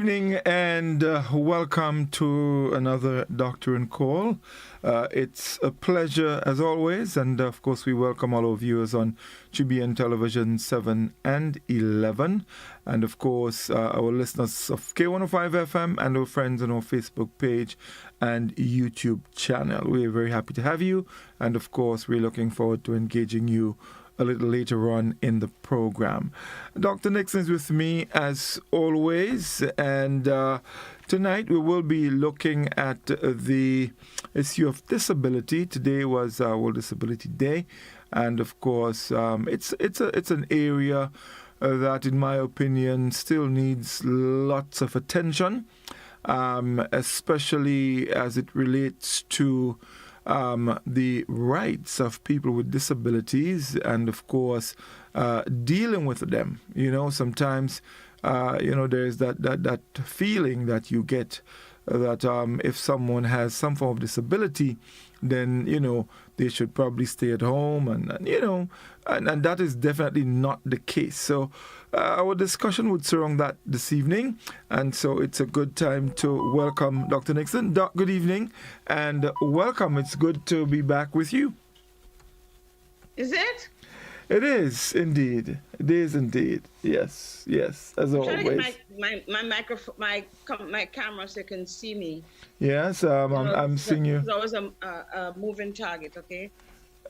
evening and welcome to another Doctor and Call. It's a pleasure as always, and of course, we welcome all our viewers on GBN Television 7 and 11, and of course, our listeners of K105 FM and our friends on our Facebook page and YouTube channel. We're very happy to have you, and of course, we're looking forward to engaging you a little later on in the program. Dr. Nixon is with me as always, and tonight we will be looking at the issue of disability. Today was World Disability Day, and of course, it's an area that, in my opinion, still needs lots of attention, especially as it relates to the rights of people with disabilities and, of course, dealing with them. You know, sometimes, there's that feeling that you get that if someone has some form of disability, then, they should probably stay at home and that is definitely not the case. So our discussion would surround that this evening, and so it's a good time to welcome Dr. Nixon. Doc, good evening and welcome. It's good to be back with you. Is it? It is indeed. It is indeed. Yes, as I'm always. trying to get my microphone, my camera, so you can see me. Yes, I'm seeing you. It's always a moving target. Okay.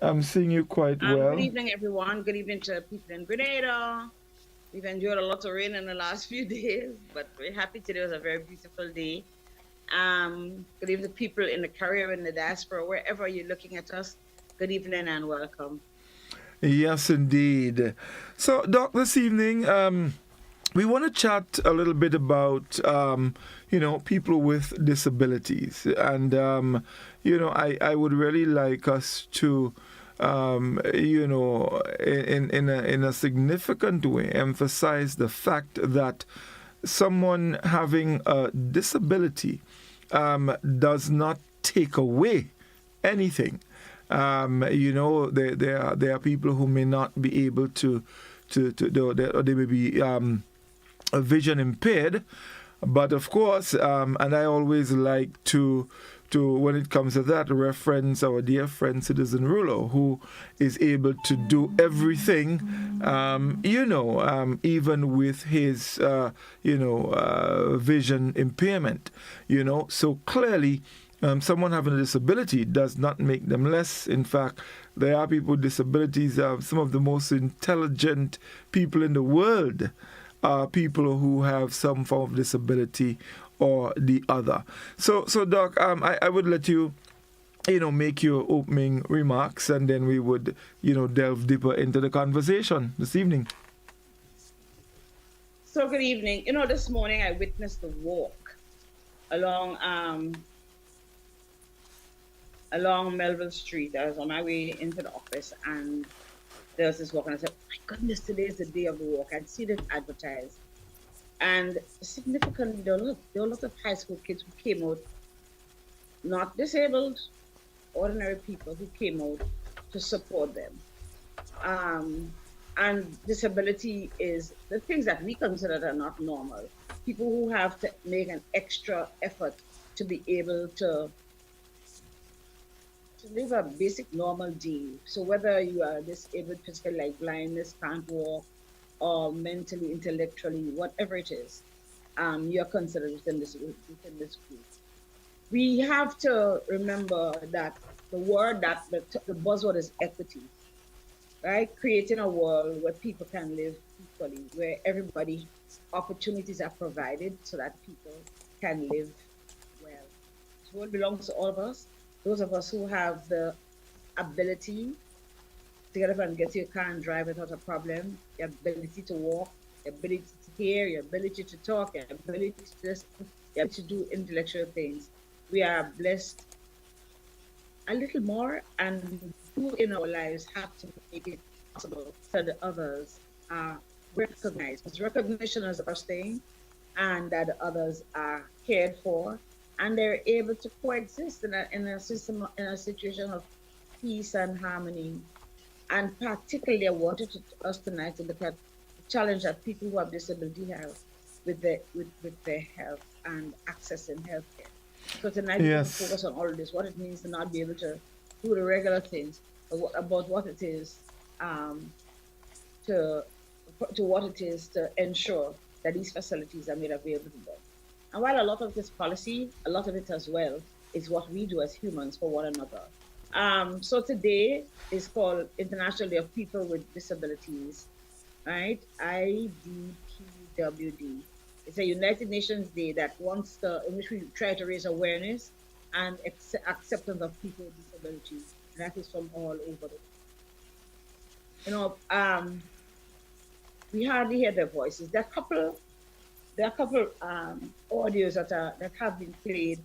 I'm seeing you quite well. Good evening, everyone. Good evening to people in Grenada. We've enjoyed a lot of rain in the last few days, but we're happy today was a very beautiful day. Good evening to people in the Caribbean, in the diaspora, wherever you're looking at us. Good evening and welcome. Yes, indeed. So, Doc, this evening, we want to chat a little bit about, people with disabilities. And, I would really like us to, in a significant way, emphasize the fact that someone having a disability does not take away anything. There are people who may not be able to or they may be vision impaired, but of course, and I always like to when it comes to that, reference our dear friend Citizen Rulo, who is able to do everything, even with his vision impairment. So clearly, someone having a disability does not make them less. In fact, there are people with disabilities. Some of the most intelligent people in the world are people who have some form of disability or the other. So Doc, I would let you, make your opening remarks, and then we would, delve deeper into the conversation this evening. So good evening. This morning I witnessed the walk along Melville Street. I was on my way into the office, and there was this walk, and I said, my goodness, today is the day of the walk. I'd seen it advertised. And significantly, there were lots of high school kids who came out, not disabled, ordinary people who came out to support them. And disability is the things that we consider are not normal. People who have to make an extra effort to be able to live a basic normal day. So whether you are disabled physically, like blindness, can't walk, or mentally, intellectually, whatever it is, you're considered within this group. We have to remember that the buzzword is equity, right? Creating a world where people can live equally, where everybody opportunities are provided so that people can live well. This world belongs to all of us. Those of us who have the ability to get up and get to your car and drive without a problem, your ability to walk, your ability to hear, your ability to talk, your ability to listen, your ability to do intellectual things. We are blessed a little more, and who in our lives have to make it possible so that others are recognized. Because recognition is the first thing, and that others are cared for, and they're able to coexist in a situation of peace and harmony. And particularly, I wanted us tonight to look at the challenge that people who have disability have. with their health and accessing healthcare. So tonight we're going to Yes. focus on all of this, what it means to not be able to do the regular things, but about what it is um, to what it is to ensure that these facilities are made available to them. And while a lot of this policy, a lot of it as well is what we do as humans for one another. So today is called International Day of People with Disabilities, right? IDPWD. It's a United Nations Day that wants to, in which we try to raise awareness and acceptance of people with disabilities, and that is from all over the. You know, we hardly hear their voices. There are a couple audios that have been played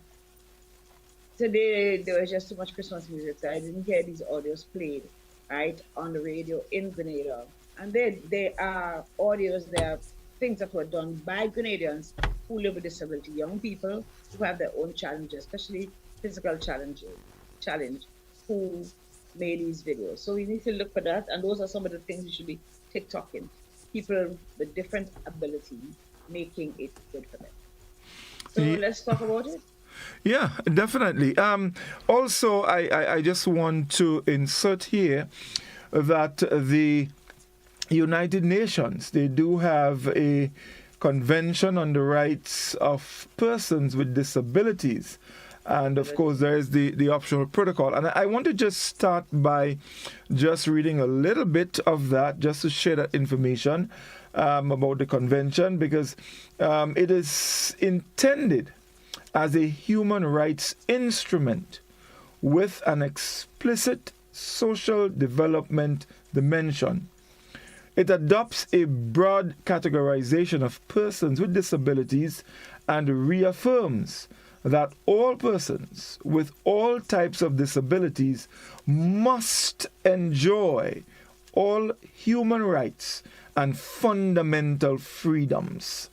today. There was just too much Christmas music, so I didn't hear these audios played right on the radio in Grenada. And they are audios, they are things that were done by Grenadians who live with disability, young people who have their own challenges, especially physical challenge, who made these videos. So we need to look for that, and those are some of the things we should be TikToking. People with different ability making it good for them. So Ye- let's talk about it. Yeah, definitely. Also, I just want to insert here that the United Nations, they do have a convention on the rights of persons with disabilities. And of course, there is the optional protocol. And I want to just start by just reading a little bit of that, just to share that information about the convention, because it is intended as a human rights instrument with an explicit social development dimension. It adopts a broad categorization of persons with disabilities and reaffirms that all persons with all types of disabilities must enjoy all human rights and fundamental freedoms.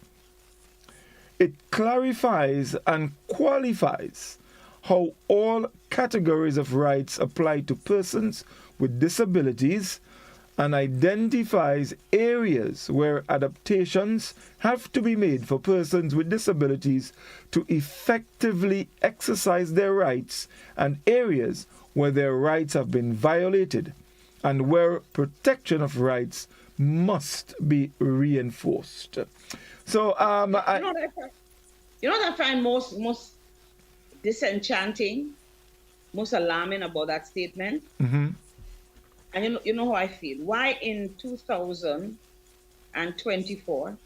It clarifies and qualifies how all categories of rights apply to persons with disabilities and identifies areas where adaptations have to be made for persons with disabilities to effectively exercise their rights, and areas where their rights have been violated and where protection of rights must be reinforced. So, You know what I find most disenchanting, most alarming about that statement? mhm. And you know how I feel. Why in 2024,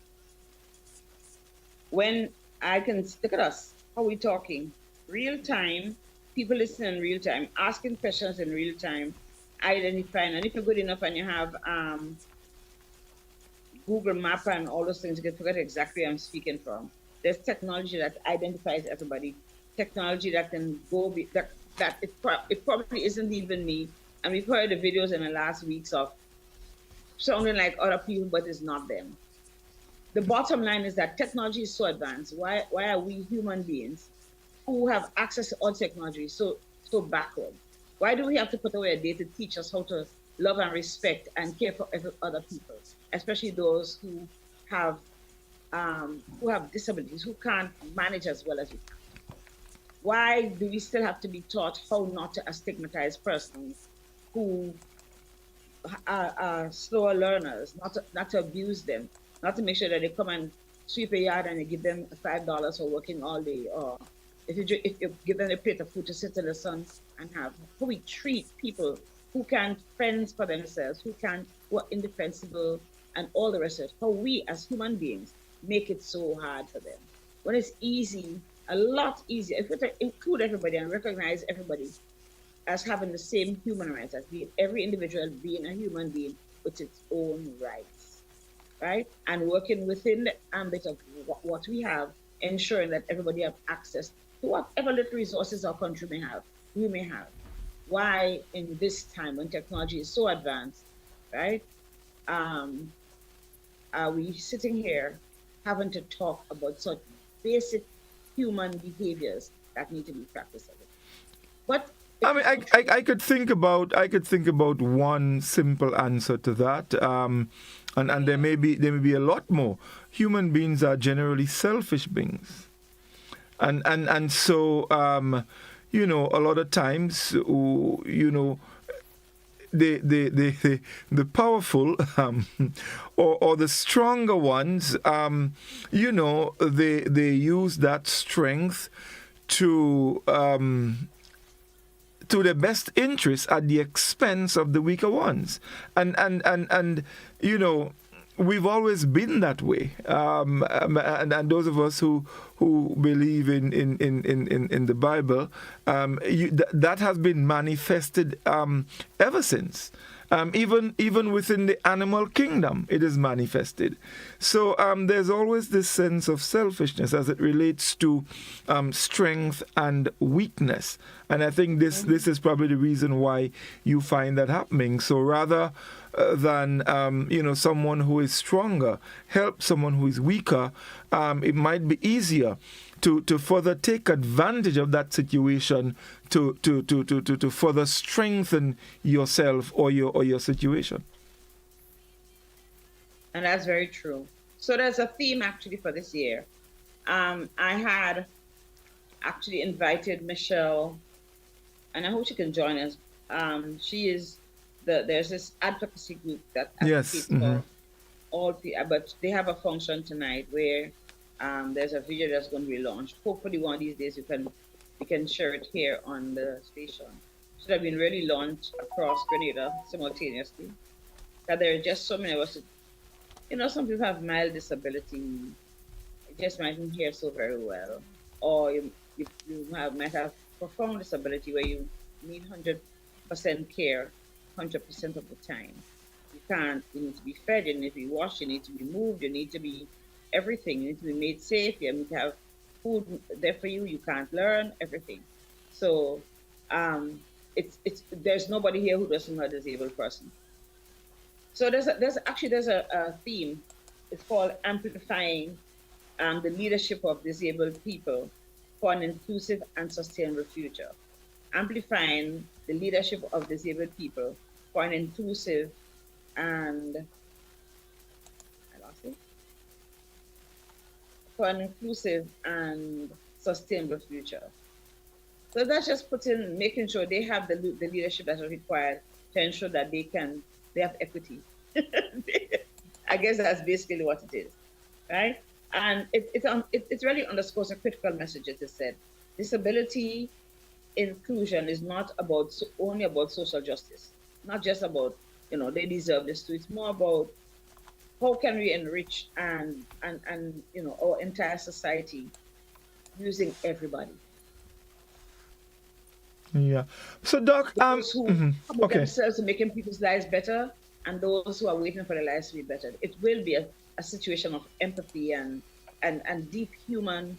when I can look at us, how we talking, real time, people listening in real time, asking questions in real time, identifying, and if you're good enough and you have Google Map and all those things, you can forget exactly where I'm speaking from. There's technology that identifies everybody, technology that can go that it probably isn't even me. And we've heard the videos in the last weeks of sounding like other people, but it's not them. The bottom line is that technology is so advanced. Why are we human beings who have access to all technology so backward? Why do we have to put away a day to teach us how to love and respect and care for other people, especially those have who have disabilities, who can't manage as well as we can? Why do we still have to be taught how not to stigmatize persons who are slower learners, not to abuse them, not to make sure that they come and sweep a yard and you give them $5 for working all day, or if you give them a plate of food to sit in the sun and have. How we treat people who can't fend for themselves, who are indefensible, and all the rest of it. How we as human beings make it so hard for them when it's easy, a lot easier. If we include everybody and recognize everybody as having the same human rights, as being every individual being a human being with its own rights, right? And working within the ambit of what we have, ensuring that everybody have access to whatever little resources our country we may have. Why in this time when technology is so advanced, right? Are we sitting here having to talk about such basic human behaviors that need to be practiced? But I mean, I could think about one simple answer to that, and there may be a lot more. Human beings are generally selfish beings, and so a lot of times, the powerful or the stronger ones, they use that strength to their best interest at the expense of the weaker ones. And we've always been that way. And those of us who believe in the Bible, that has been manifested ever since. Even within the animal kingdom, it is manifested. So there's always this sense of selfishness as it relates to strength and weakness. And I think this is probably the reason why you find that happening. So rather than someone who is stronger help someone who is weaker, it might be easier to further take advantage of that situation to further strengthen yourself or your situation. And that's very true. So there's a theme actually for this year. I had actually invited Michelle, and I hope she can join us. She is there's this advocacy group that advocates for all people, but they have a function tonight where there's a video that's going to be launched. Hopefully, one of these days we can share it here on the station. Should have been really launched across Grenada simultaneously. That there are just so many of us. Some people have mild disability, just mightn't hear so very well, or you might have profound disability where you need 100% care 100% of the time. You need to be fed, you need to be washed, you need to be moved, you need to be everything. You need to be made safe, you need to have food there for you, you can't learn, everything. So there's nobody here who doesn't know a disabled person. So there's a theme. It's called Amplifying the Leadership of Disabled People for an Inclusive and Sustainable Future. Amplifying the leadership of disabled people for an inclusive and sustainable future. So that's just making sure they have the leadership that's required to ensure that they have equity. I guess that's basically what it is, right? And it really underscores a critical message. As I said, disability inclusion is not only about social justice, not just about they deserve this too. It's more about how can we enrich and our entire society using everybody. Yeah. So Doc, those who commit themselves to making people's lives better, and those who are waiting for their lives to be better. It will be a situation of empathy and deep human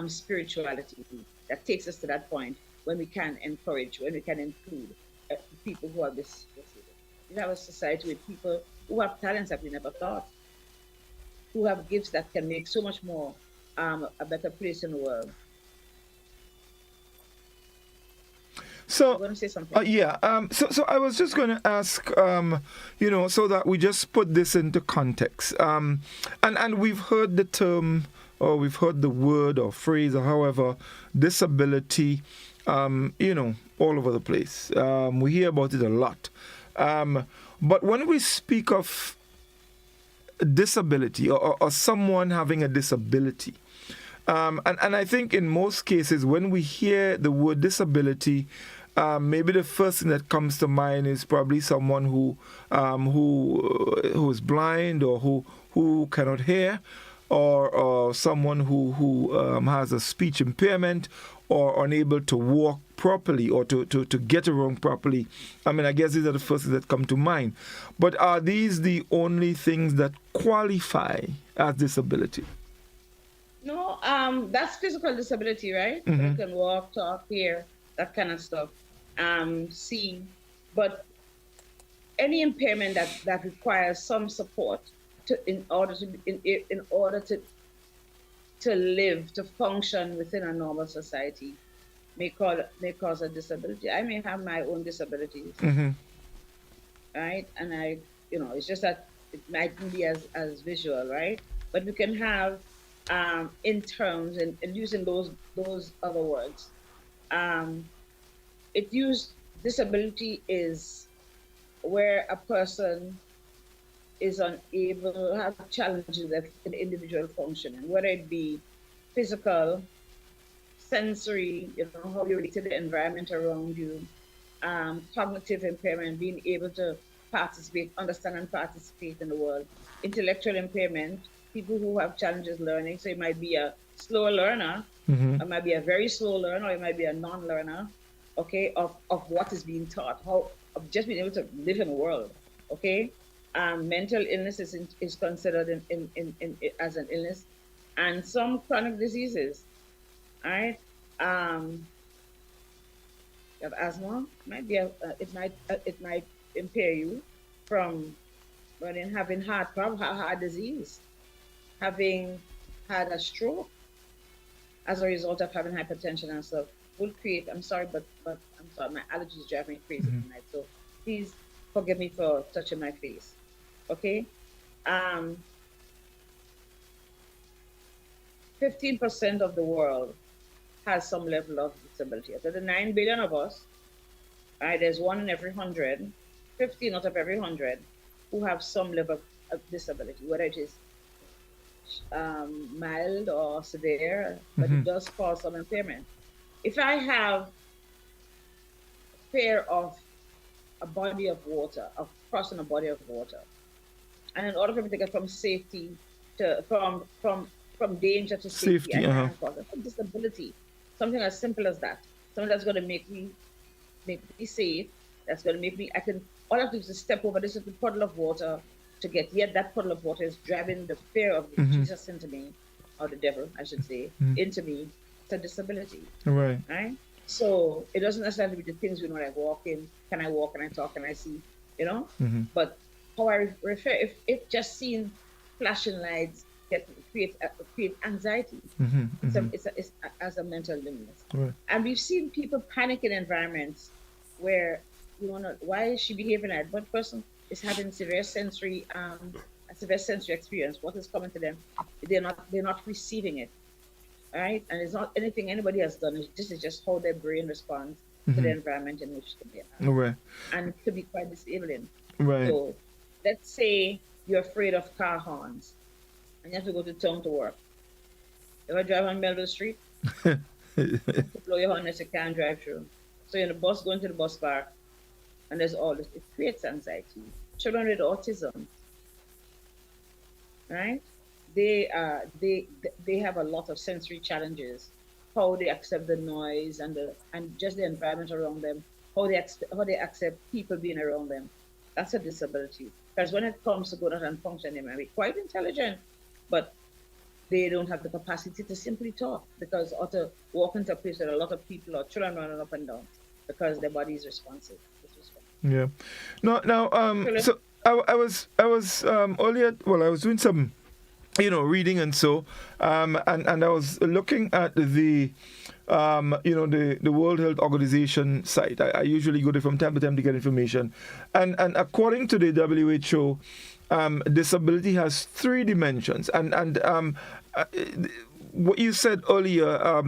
spirituality that takes us to that point when we can encourage, when we can include people who are disabled. We have a society with people who have talents that we never thought, who have gifts that can make so much more a better place in the world. So, I'm going to say something. So I was just going to ask, so that we just put this into context. And we've heard the term, or we've heard the word or phrase, or however, disability, all over the place. We hear about it a lot. But when we speak of disability or someone having a disability, and I think in most cases when we hear the word disability, maybe the first thing that comes to mind is probably someone who is blind or who cannot hear, or someone who has a speech impairment or unable to walk properly or to get around properly. I mean, I guess these are the first things that come to mind. But are these the only things that qualify as disability? No, that's physical disability, right? Mm-hmm. You can walk, talk, hear, that kind of stuff, see. But any impairment that requires some support in order to live, to function within a normal society, may cause a disability. I may have my own disabilities, Mm-hmm. right? And it's just that it mightn't be as visual, right? But we can have in terms and using those other words. Um, it used disability is where a person is unable, have challenges in individual functioning, whether it be physical, sensory, how you relate to the environment around you, cognitive impairment, being able to participate, understand and participate in the world, intellectual impairment, people who have challenges learning. So it might be a slower learner, Mm-hmm. it might be a very slow learner, or it might be a non-learner, okay, of what is being taught, how of just being able to live in the world, okay. Mental illness is considered as an illness, and some chronic diseases, right? Um, you have asthma, it might impair you from running, having heart disease, having had a stroke as a result of having hypertension and stuff will create. But I'm sorry, my allergies drive me crazy Mm-hmm. tonight. So please forgive me for touching my face. Okay. Um, 15% of the world has some level of disability. So the 9 billion of us, right? There's one in every 100, 15 out of every 100 who have some level of disability, whether it is mild or severe, but Mm-hmm. it does cause some impairment. If I have fear of a body of water, of crossing a body of water, and in order for me to get from safety to from danger to safety, I Safety. Uh-huh. can't cross. That's a disability. Something as simple as that. Something that's going to make me safe. That's going to make me. I can. All I have to do is step over this little puddle of water to get. Yet that puddle of water is driving the fear of Mm-hmm. Jesus into me, or the devil, I should say, Mm-hmm. into me. It's a disability, Right. right? So it doesn't necessarily be the things like walking. Can I walk? Can I talk? Can I see? You know. Mm-hmm. But how I refer, if just seeing flashing lights create anxiety. Mm-hmm. Mm-hmm. It's as a mental illness, Right. and we've seen people panic in environments where why is she behaving like that? One person is having a severe sensory experience. What is coming to them? They're not receiving it, right? And it's not anything anybody has done. This is just how their brain responds to the Mm-hmm. environment in which they are, Right. and it could be quite disabling. Right. So let's say you're afraid of car horns and you have to go to town to work. If I drive on Melville Street, you have to blow your horn as you can't drive through. So you're in the bus going to the bus park and there's all this. It creates anxiety. Children with autism, right? They have a lot of sensory challenges. How they accept the noise and just the environment around them. How they accept people being around them. That's a disability. Because when it comes to going out and function, they might be quite intelligent, but they don't have the capacity to simply talk or to walk into a place with a lot of people or children running up and down because their body is responsive. It's responsive. Yeah. No. Now. Children, So I was earlier. Well, I was doing some, reading and so, and I was looking at the World Health Organization site. I usually go there from time to time to get information, and according to the WHO, disability has three dimensions, and what you said earlier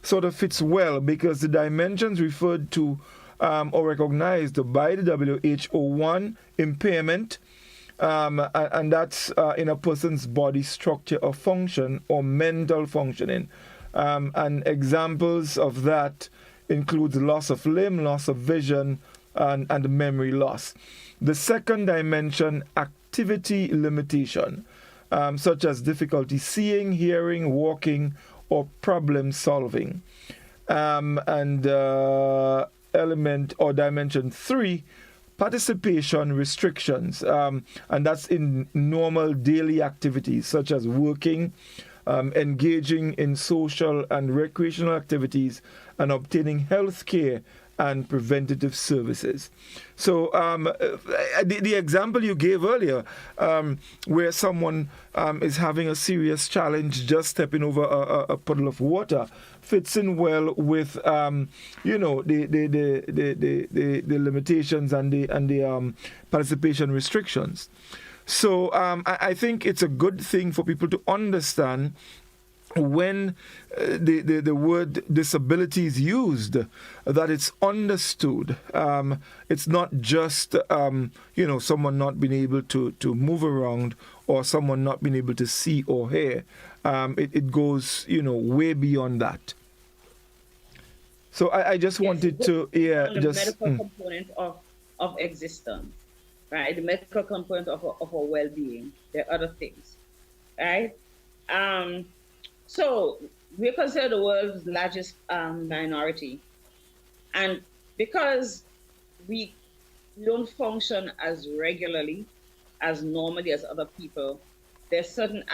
sort of fits well because the dimensions referred to or recognized by the WHO: one, impairment. And that's in a person's body structure or function or mental functioning. And examples of that includes loss of limb, loss of vision, and memory loss. The second dimension, activity limitation, such as difficulty seeing, hearing, walking, or problem solving. And element or dimension 3, participation restrictions, and that's in normal daily activities such as working, engaging in social and recreational activities, and obtaining health care and preventative services. So the example you gave earlier, where someone is having a serious challenge just stepping over a puddle of water, fits in well with the limitations and the participation restrictions. So I think it's a good thing for people to understand when the word disability is used, that it's understood. It's not just someone not being able to move around or someone not being able to see or hear. It goes way beyond that. So I just wanted to medical component of existence, right? The medical component of our well-being. There are other things, right? So we're considered the world's largest minority. And because we don't function as regularly, as normally as other people, there's certain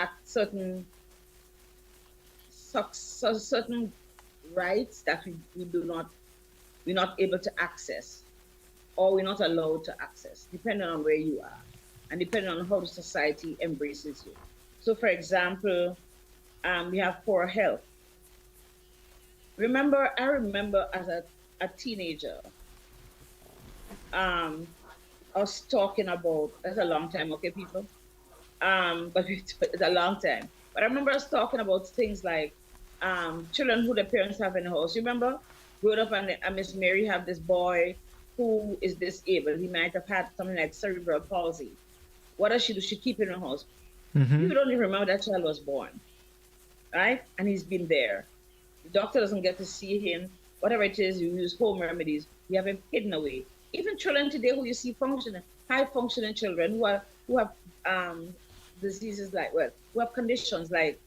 rights that we're not able to access, or we're not allowed to access, depending on where you are and depending on how the society embraces you. So for example, we have poor health. I remember as a teenager, us talking about, that's a long time, okay, people? But it's a long time. But I remember us talking about things like children who the parents have in the house. You remember? Growing up and Miss Mary have this boy who is disabled. He might have had something like cerebral palsy. What does she do? She keep him in the house. You don't even remember that child was born, right? And he's been there. The doctor doesn't get to see him. Whatever it is, you use home remedies. You have him hidden away. Even children today who you see high functioning children who have diseases who have conditions like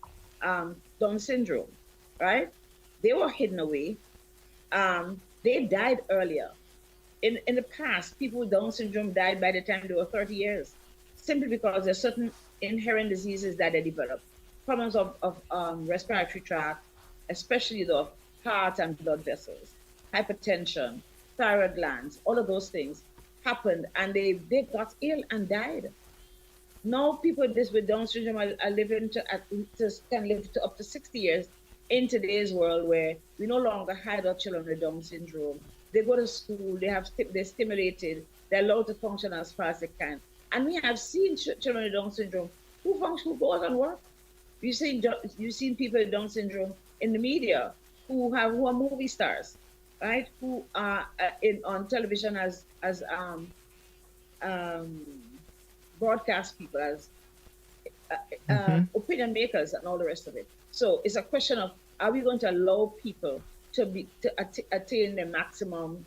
Down syndrome, right? They were hidden away. They died earlier. In the past, people with Down syndrome died by the time they were 30 years, simply because there's certain inherent diseases that they develop. Problems of respiratory tract, especially the heart and blood vessels, hypertension, thyroid glands, all of those things happened, and they got ill and died. Now people with Down syndrome are living can live to up to 60 years in today's world, where we no longer hide our children with Down syndrome. They go to school, they're stimulated, they're allowed to function as far as they can. And we have seen children with Down syndrome who go out and work. You've seen people with Down syndrome in the media who are movie stars, right? Who are on television as broadcast people, as opinion makers, and all the rest of it. So it's a question of, are we going to allow people to attain their maximum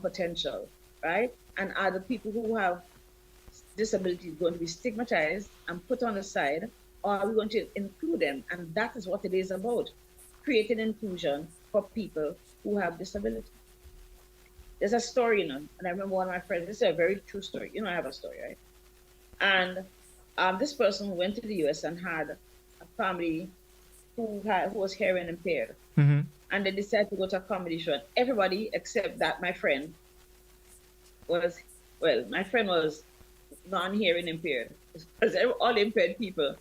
potential, right? And are the people who have disabilities going to be stigmatized and put on the side, or are we going to include them? And that is what it is about, creating inclusion for people who have disability. There's a story, and I remember one of my friends, this is a very true story. I have a story, right? And this person went to the US and had a family who was hearing impaired. And they decided to go to a comedy show. And everybody except that my friend was non-hearing impaired. Because all impaired people,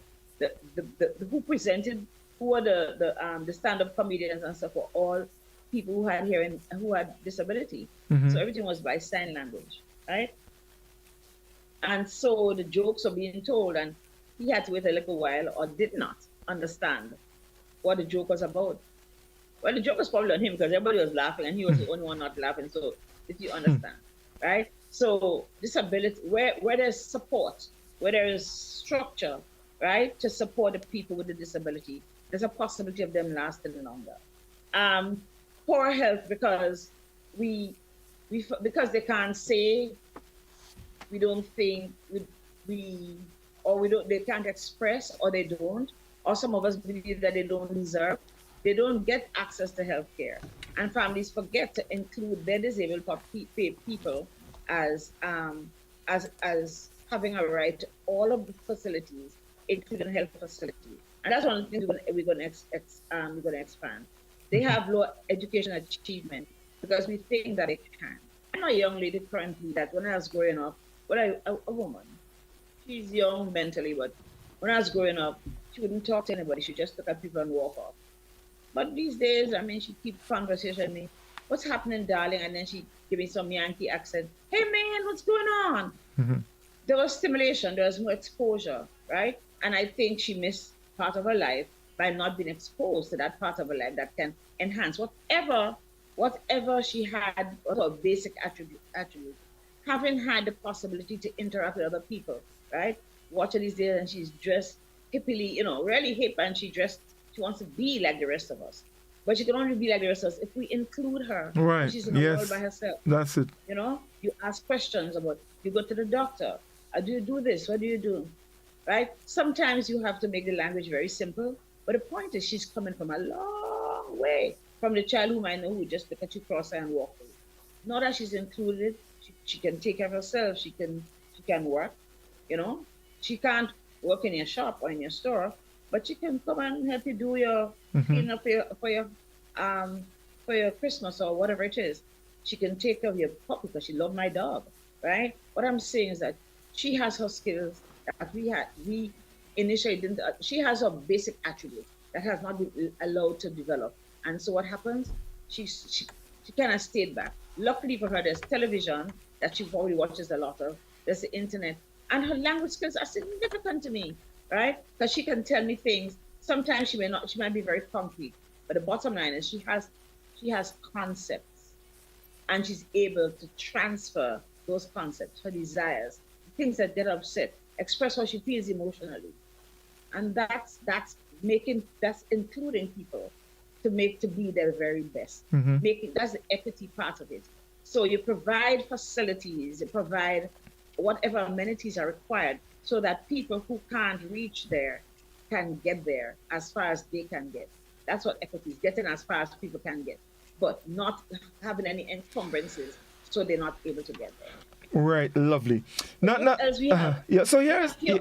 who presented, who were the stand-up comedians and stuff, were all people who had disability. So everything was by sign language, right? And so the jokes were being told, and he had to wait a little while, or did not understand what the joke was about. Well, the joke was probably on him because everybody was laughing and he was the only one not laughing. So did you understand, right? So disability, where there's support, where there is structure, right, to support the people with the disability, there's a possibility of them lasting longer. Poor health, because because they can't say, we don't think, they can't express, or they don't, or some of us believe that they don't deserve. They don't get access to health care, and families forget to include their disabled people as having a right to all of the facilities, including health facilities. And that's one of the things we're going to expand. They have low education achievement. because we think that it can. I know a young lady currently that when I was growing up, a woman, she's young mentally, but when I was growing up, she wouldn't talk to anybody. She just look at people and walk off. But these days, I mean, she keep conversation with me. What's happening, darling? And then she give me some Yankee accent. Hey, man, what's going on? Mm-hmm. There was stimulation. There was more exposure, right? And I think she missed part of her life by not being exposed to that part of her life that can enhance whatever she had, what her basic attribute. Having had the possibility to interact with other people, right? Watch her these days and she's dressed hippily, really hip, and she wants to be like the rest of us. But she can only be like the rest of us if we include her. Right. She's in the world by herself. That's it. You ask questions about, you go to the doctor. Do you do this? What do you do? Right? Sometimes you have to make the language very simple. But the point is, she's coming from a long way from the child whom I know who just look at you cross and walk away. Now that she's included, she can take care of herself. She can work. She can't work in your shop or in your store, but she can come and help you do your cleanup for your Christmas or whatever it is. She can take care of your puppy because she loves my dog, right? What I'm saying is that she has her skills that we initially didn't. She has a basic attribute that has not been allowed to develop, and so what happens? She kind of stayed back. Luckily for her, there's television that she probably watches a lot of. There's the internet, and her language skills are significant to me, right? Because she can tell me things. Sometimes she might be very concrete, but the bottom line is she has concepts, and she's able to transfer those concepts, her desires, things that get upset, express how she feels emotionally, and that's including people to be their very best. That's the equity part of it. So you provide facilities, you provide whatever amenities are required so that people who can't reach there can get there as far as they can get. That's what equity is, getting as far as people can get, but not having any encumbrances so they're not able to get there. Right, lovely. As we have, so here's we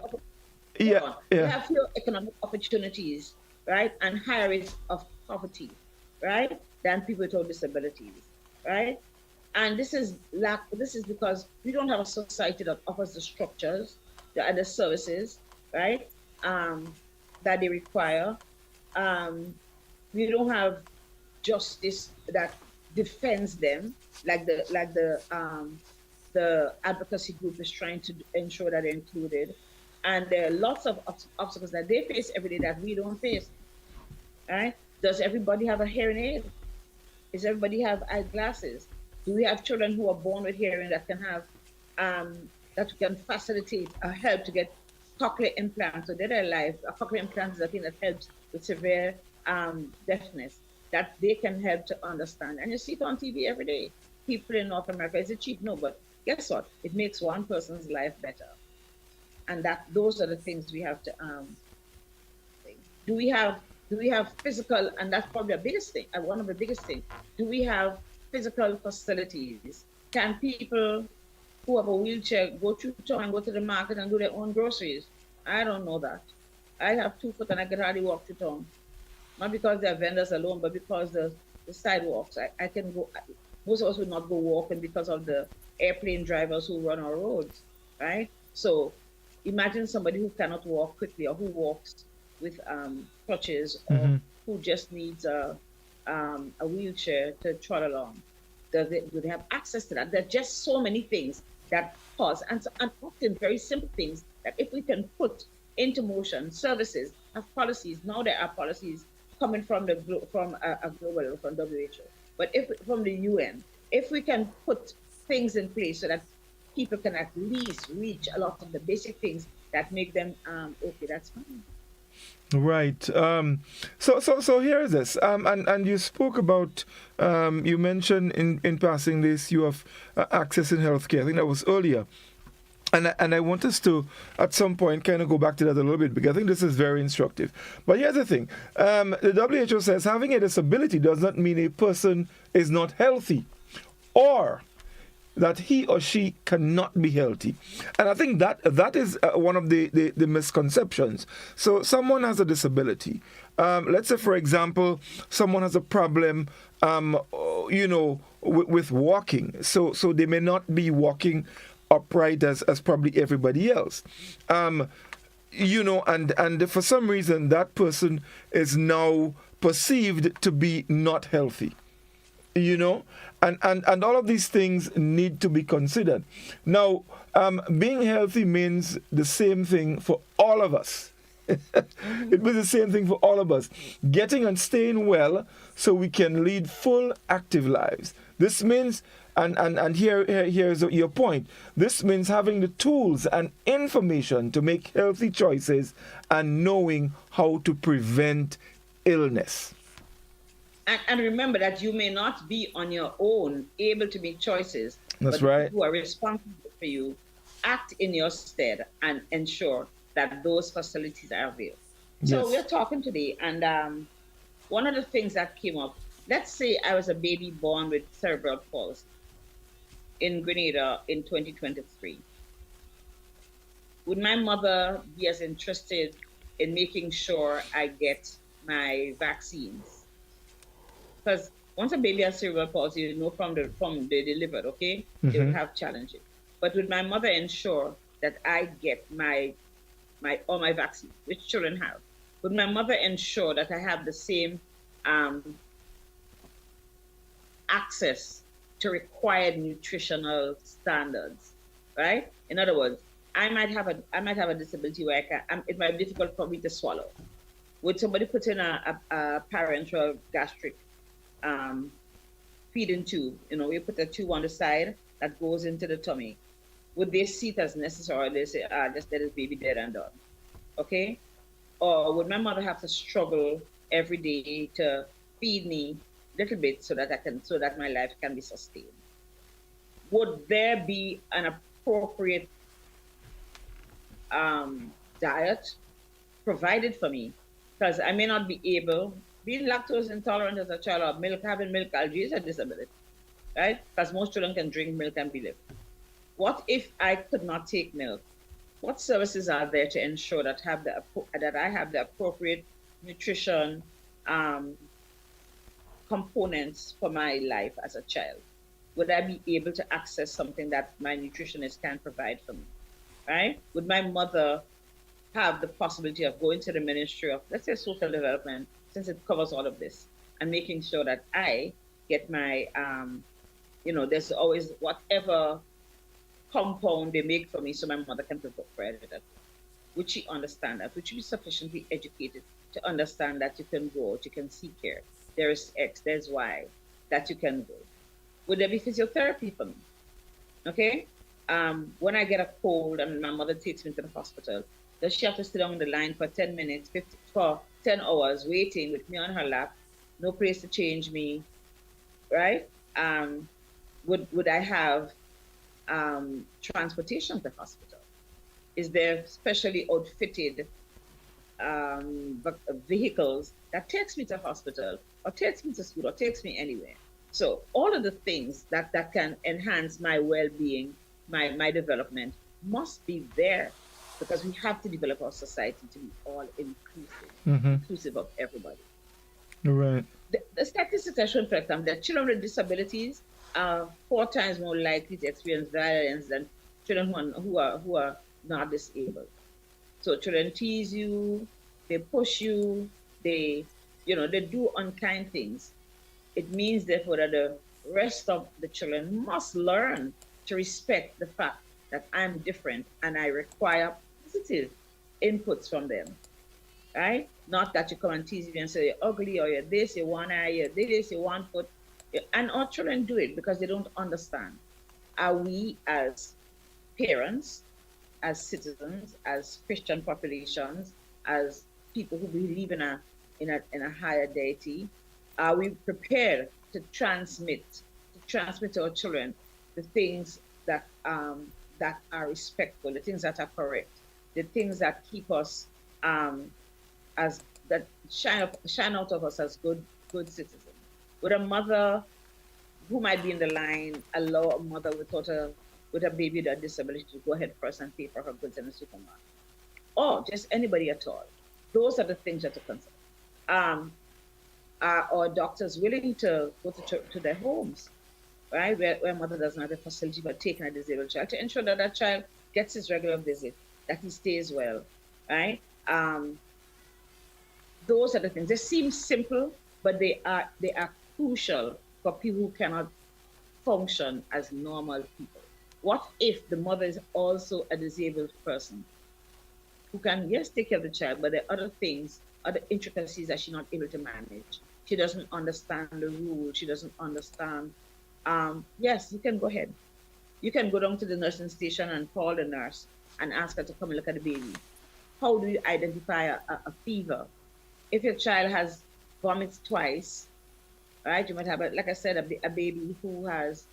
have fewer economic opportunities, right, and higher rates of poverty, right, than people with disabilities, right? And this is because we don't have a society that offers the structures, the services, right, that they require. We don't have justice that defends them, like the advocacy group is trying to ensure that they're included. And there are lots of obstacles that they face every day that we don't face. Right? Does everybody have a hearing aid? Does everybody have eyeglasses? Do we have children who are born with hearing that can have that can facilitate help to get cochlear implants so their life? A cochlear implant is a thing that helps with severe deafness that they can help to understand. And you see it on TV every day. People in North America, is it cheap? No, but guess what? It makes one person's life better. And those are the things we have to think. Do we have physical, and that's probably the biggest thing, one of the biggest things. Do we have physical facilities? Can people who have a wheelchair go through town and go to the market and do their own groceries? I don't know that. I have 2 foot and I can hardly walk to town. Not because they're vendors alone, but because the sidewalks. I can go. Most of us would not go walking because of the airplane drivers who run our roads, right? So imagine somebody who cannot walk quickly or who walks with crutches or who just needs a wheelchair to trot along. Do they have access to that? There are just so many things that cause, and often very simple things that if we can put into motion, services, have policies. Now there are policies coming from a global, from WHO, but from the UN, if we can put things in place so that people can at least reach a lot of the basic things that make them okay, that's fine. Right. So here is this. And you spoke about, you mentioned in passing this, you have access in healthcare. I think that was earlier. And I want us to, at some point, kind of go back to that a little bit, because I think this is very instructive. But here's the thing. The WHO says having a disability does not mean a person is not healthy. Or that he or she cannot be healthy. And I think that is one of the misconceptions. So someone has a disability. Let's say, for example, someone has a problem, with walking. So they may not be walking upright as probably everybody else. And for some reason that person is now perceived to be not healthy. And all of these things need to be considered. Now, being healthy means the same thing for all of us. It means the same thing for all of us. Getting and staying well so we can lead full, active lives. This means, and here's your point, this means having the tools and information to make healthy choices and knowing how to prevent illness. And remember that you may not be on your own able to make choices. That's but right. People who are responsible for you act in your stead and ensure that those facilities are available. So Yes. we're talking today, and one of the things that came up, let's say I was a baby born with cerebral palsy in Grenada in 2023. Would my mother be as interested in making sure I get my vaccines? Because once a baby has cerebral palsy, you know from the delivered, okay, they will have challenges. But would my mother ensure that I get my all my vaccines, which children have? Would my mother ensure that I have the same access to required nutritional standards, right? In other words, I might have a disability where it might be difficult for me to swallow. Would somebody put in a parenteral gastric feeding tube? You put a tube on the side that goes into the tummy. Would they see it as necessary, or they say, just let this baby dead and done? Okay? Or would my mother have to struggle every day to feed me a little bit so that my life can be sustained? Would there be an appropriate diet provided for me? Because I may not be able, being lactose intolerant as a child, or having milk allergy is a disability, right? Because most children can drink milk and be living. What if I could not take milk? What services are there to ensure that I have the appropriate nutrition components for my life as a child? Would I be able to access something that my nutritionist can provide for me, right? Would my mother have the possibility of going to the Ministry of, let's say, Social Development, since it covers all of this, and making sure that I get my, there's always whatever compound they make for me so my mother can provide it. Would she understand that? Would she be sufficiently educated to understand that you can go out, you can seek care? There is X, there's Y, that you can go. Would there be physiotherapy for me? Okay? When I get a cold and my mother takes me to the hospital, does she have to sit on the line for 10 minutes, for 10 hours, waiting with me on her lap, no place to change me, right? Would I have transportation to the hospital? Is there specially outfitted vehicles that takes me to hospital, or takes me to school, or takes me anywhere? So all of the things that can enhance my well-being, my development, must be there, because we have to develop our society to be all inclusive, inclusive of everybody. Right. The statistics are showing, for example, that children with disabilities are 4 times more likely to experience violence than children who are not disabled. So children tease you, they push you, they do unkind things. It means, therefore, that the rest of the children must learn to respect the fact that I'm different and I require positive inputs from them, right? Not that you come and tease me and say you're ugly, or you're this, you're one eye, you're this, you're 1 foot. And our children do it because they don't understand. Are we, as parents, as citizens, as Christian populations, as people who believe in a higher deity, are we prepared to transmit to our children the things that are respectful, the things that are correct, the things that keep us as that shine out of us as good citizens? Would a mother who might be in the line allow a mother with a baby with a disability to go ahead first and pay for her goods in the supermarket, or just anybody at all. Those are the things that to consider. Um, are doctors willing to go to their homes, right, where mother doesn't have the facility for taking a disabled child to ensure that that child gets his regular visit, that he stays well, right? Those are the things. They seem simple, but they are crucial for people who cannot function as normal people. What if the mother is also a disabled person who can, yes, take care of the child, but there are other things, other intricacies that she's not able to manage. She doesn't understand the rules. She doesn't understand. Yes, you can go ahead. You can go down to the nursing station and call the nurse and ask her to come and look at the baby. How do you identify a fever? If your child has vomits twice, right? You might have, like I said, a baby who has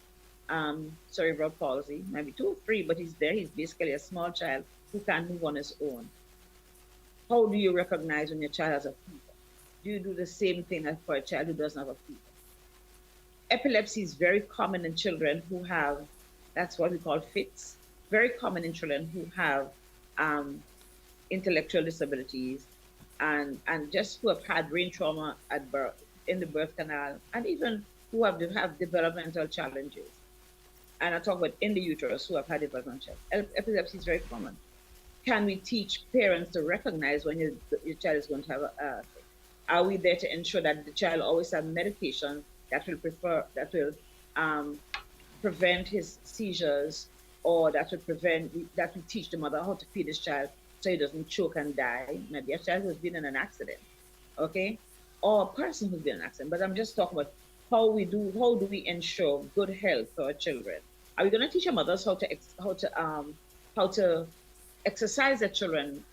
cerebral palsy, maybe 2 or 3, but he's there. He's basically a small child who can't move on his own. How do you recognize when your child has a fever? Do you do the same thing as for a child who doesn't have a fever? Epilepsy is very common in children who have, that's what we call fits, very common in children who have intellectual disabilities and just who have had brain trauma at birth, in the birth canal, and even who have developmental challenges. And I talk about in the uterus who have had developmental challenges. Epilepsy is very common. Can we teach parents to recognize when your child is going to have are we there to ensure that the child always has medication that will prevent his seizures, or that will teach the mother how to feed his child so he doesn't choke and die? Maybe a child who's been in an accident, okay, or a person who's been in an accident. But I'm just talking about how do we ensure good health for our children? Are we going to teach our mothers how to exercise their children,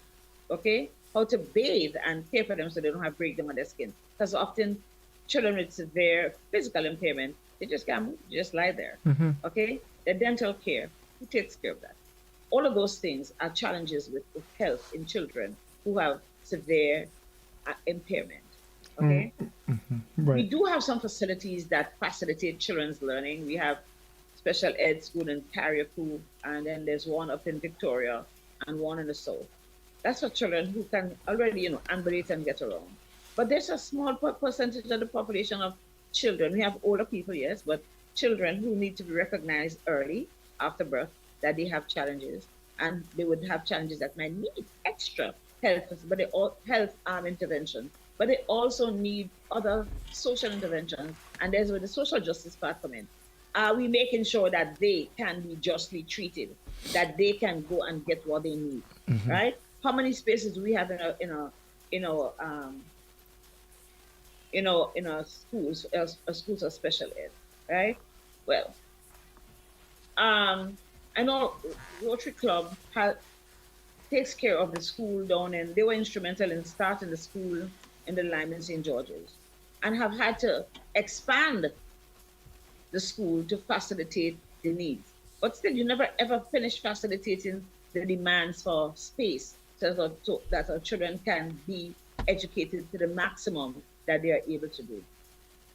okay? How to bathe and care for them so they don't have breakdown on their skin? Because often children with severe physical impairment, they just can't move, they just lie there, okay? The dental care, who takes care of that? All of those things are challenges with health in children who have severe impairment, okay? Right. We do have some facilities that facilitate children's learning. We have special ed school in Carriacou, and then there's one up in Victoria and one in the south. That's for children who can already, ambulate and get around. But there's a small percentage of the population of children. We have older people, yes, but children who need to be recognized early after birth that they have challenges, and they would have challenges that might need extra health, but they all health intervention. But they also need other social interventions, and there's where the social justice part come in. Are we making sure that they can be justly treated, that they can go and get what they need, right? How many spaces do we have in our schools, schools of special ed, right? Well, I know Rotary Club takes care of the school down, and they were instrumental in starting the school in the Lyman St. George's, and have had to expand the school to facilitate the needs. But still, you never ever finish facilitating the demands for space so that our children can be educated to the maximum that they are able to do.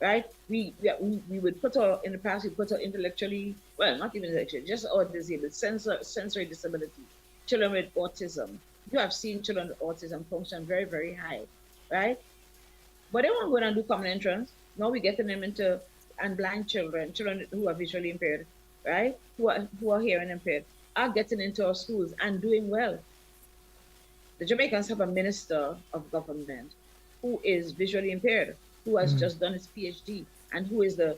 Right? We would in the past, we put our intellectually, well, not even intellectually, just our disabled, sensory disability, children with autism. You have seen children with autism function very, very high, right? But they won't go and do common entrance. Now we're getting them into, and blind children who are visually impaired, right? Who are hearing impaired, are getting into our schools and doing well. The Jamaicans have a minister of government who is visually impaired, who has just done his PhD, and who is the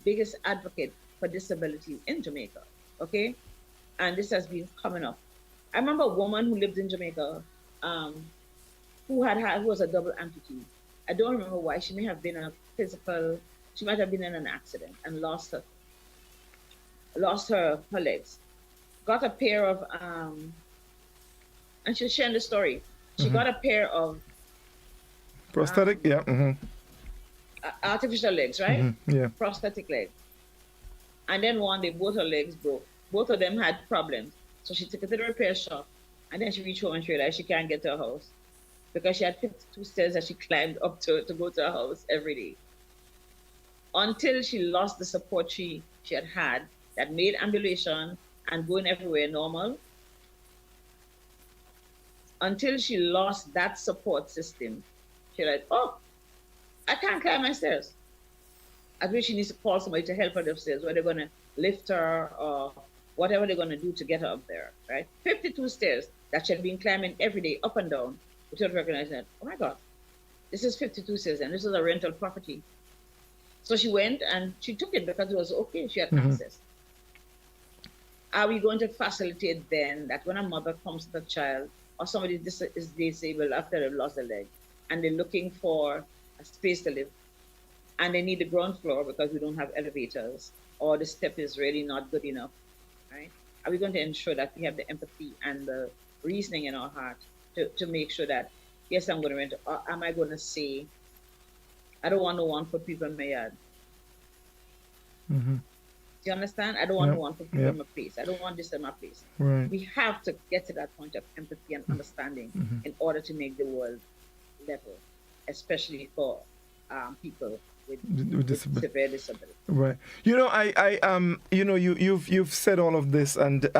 biggest advocate for disability in Jamaica, okay? And this has been coming up. I remember a woman who lived in Jamaica who was a double amputee. I don't remember why. She may have been she might have been in an accident and lost her legs. Got a pair of, and she's sharing the story. She got a pair of prosthetic, artificial legs, right? Yeah. Prosthetic legs. And then one day, both her legs broke. Both of them had problems. So she took it to the repair shop, and then she reached home and she realized she can't get to her house because she had 52 stairs that she climbed up to go to her house every day. until she lost the support she had that made ambulation and going everywhere normal, until she lost that support system, she like, oh, I can't climb my stairs. I think she needs to call somebody to help her upstairs, where they're going to lift her or whatever they're going to do to get her up there, right? 52 stairs that she had been climbing every day, up and down, without recognizing it. Oh my God, this is 52 stairs, and this is a rental property. So she went and she took it because it was okay. She had access. Are we going to facilitate then that when a mother comes with a child or somebody is disabled after they've lost a leg and they're looking for a space to live and they need the ground floor because we don't have elevators or the step is really not good enough, right? Are we going to ensure that we have the empathy and the reasoning in our heart to make sure that, yes, I'm going to rent, or am I going to say, I don't want no one for people in my yard? Do you understand? I don't want no one for people in my place. I don't want this in my place. Right. We have to get to that point of empathy and understanding in order to make the world level, especially for people with severe disability. Right. You've said all of this, and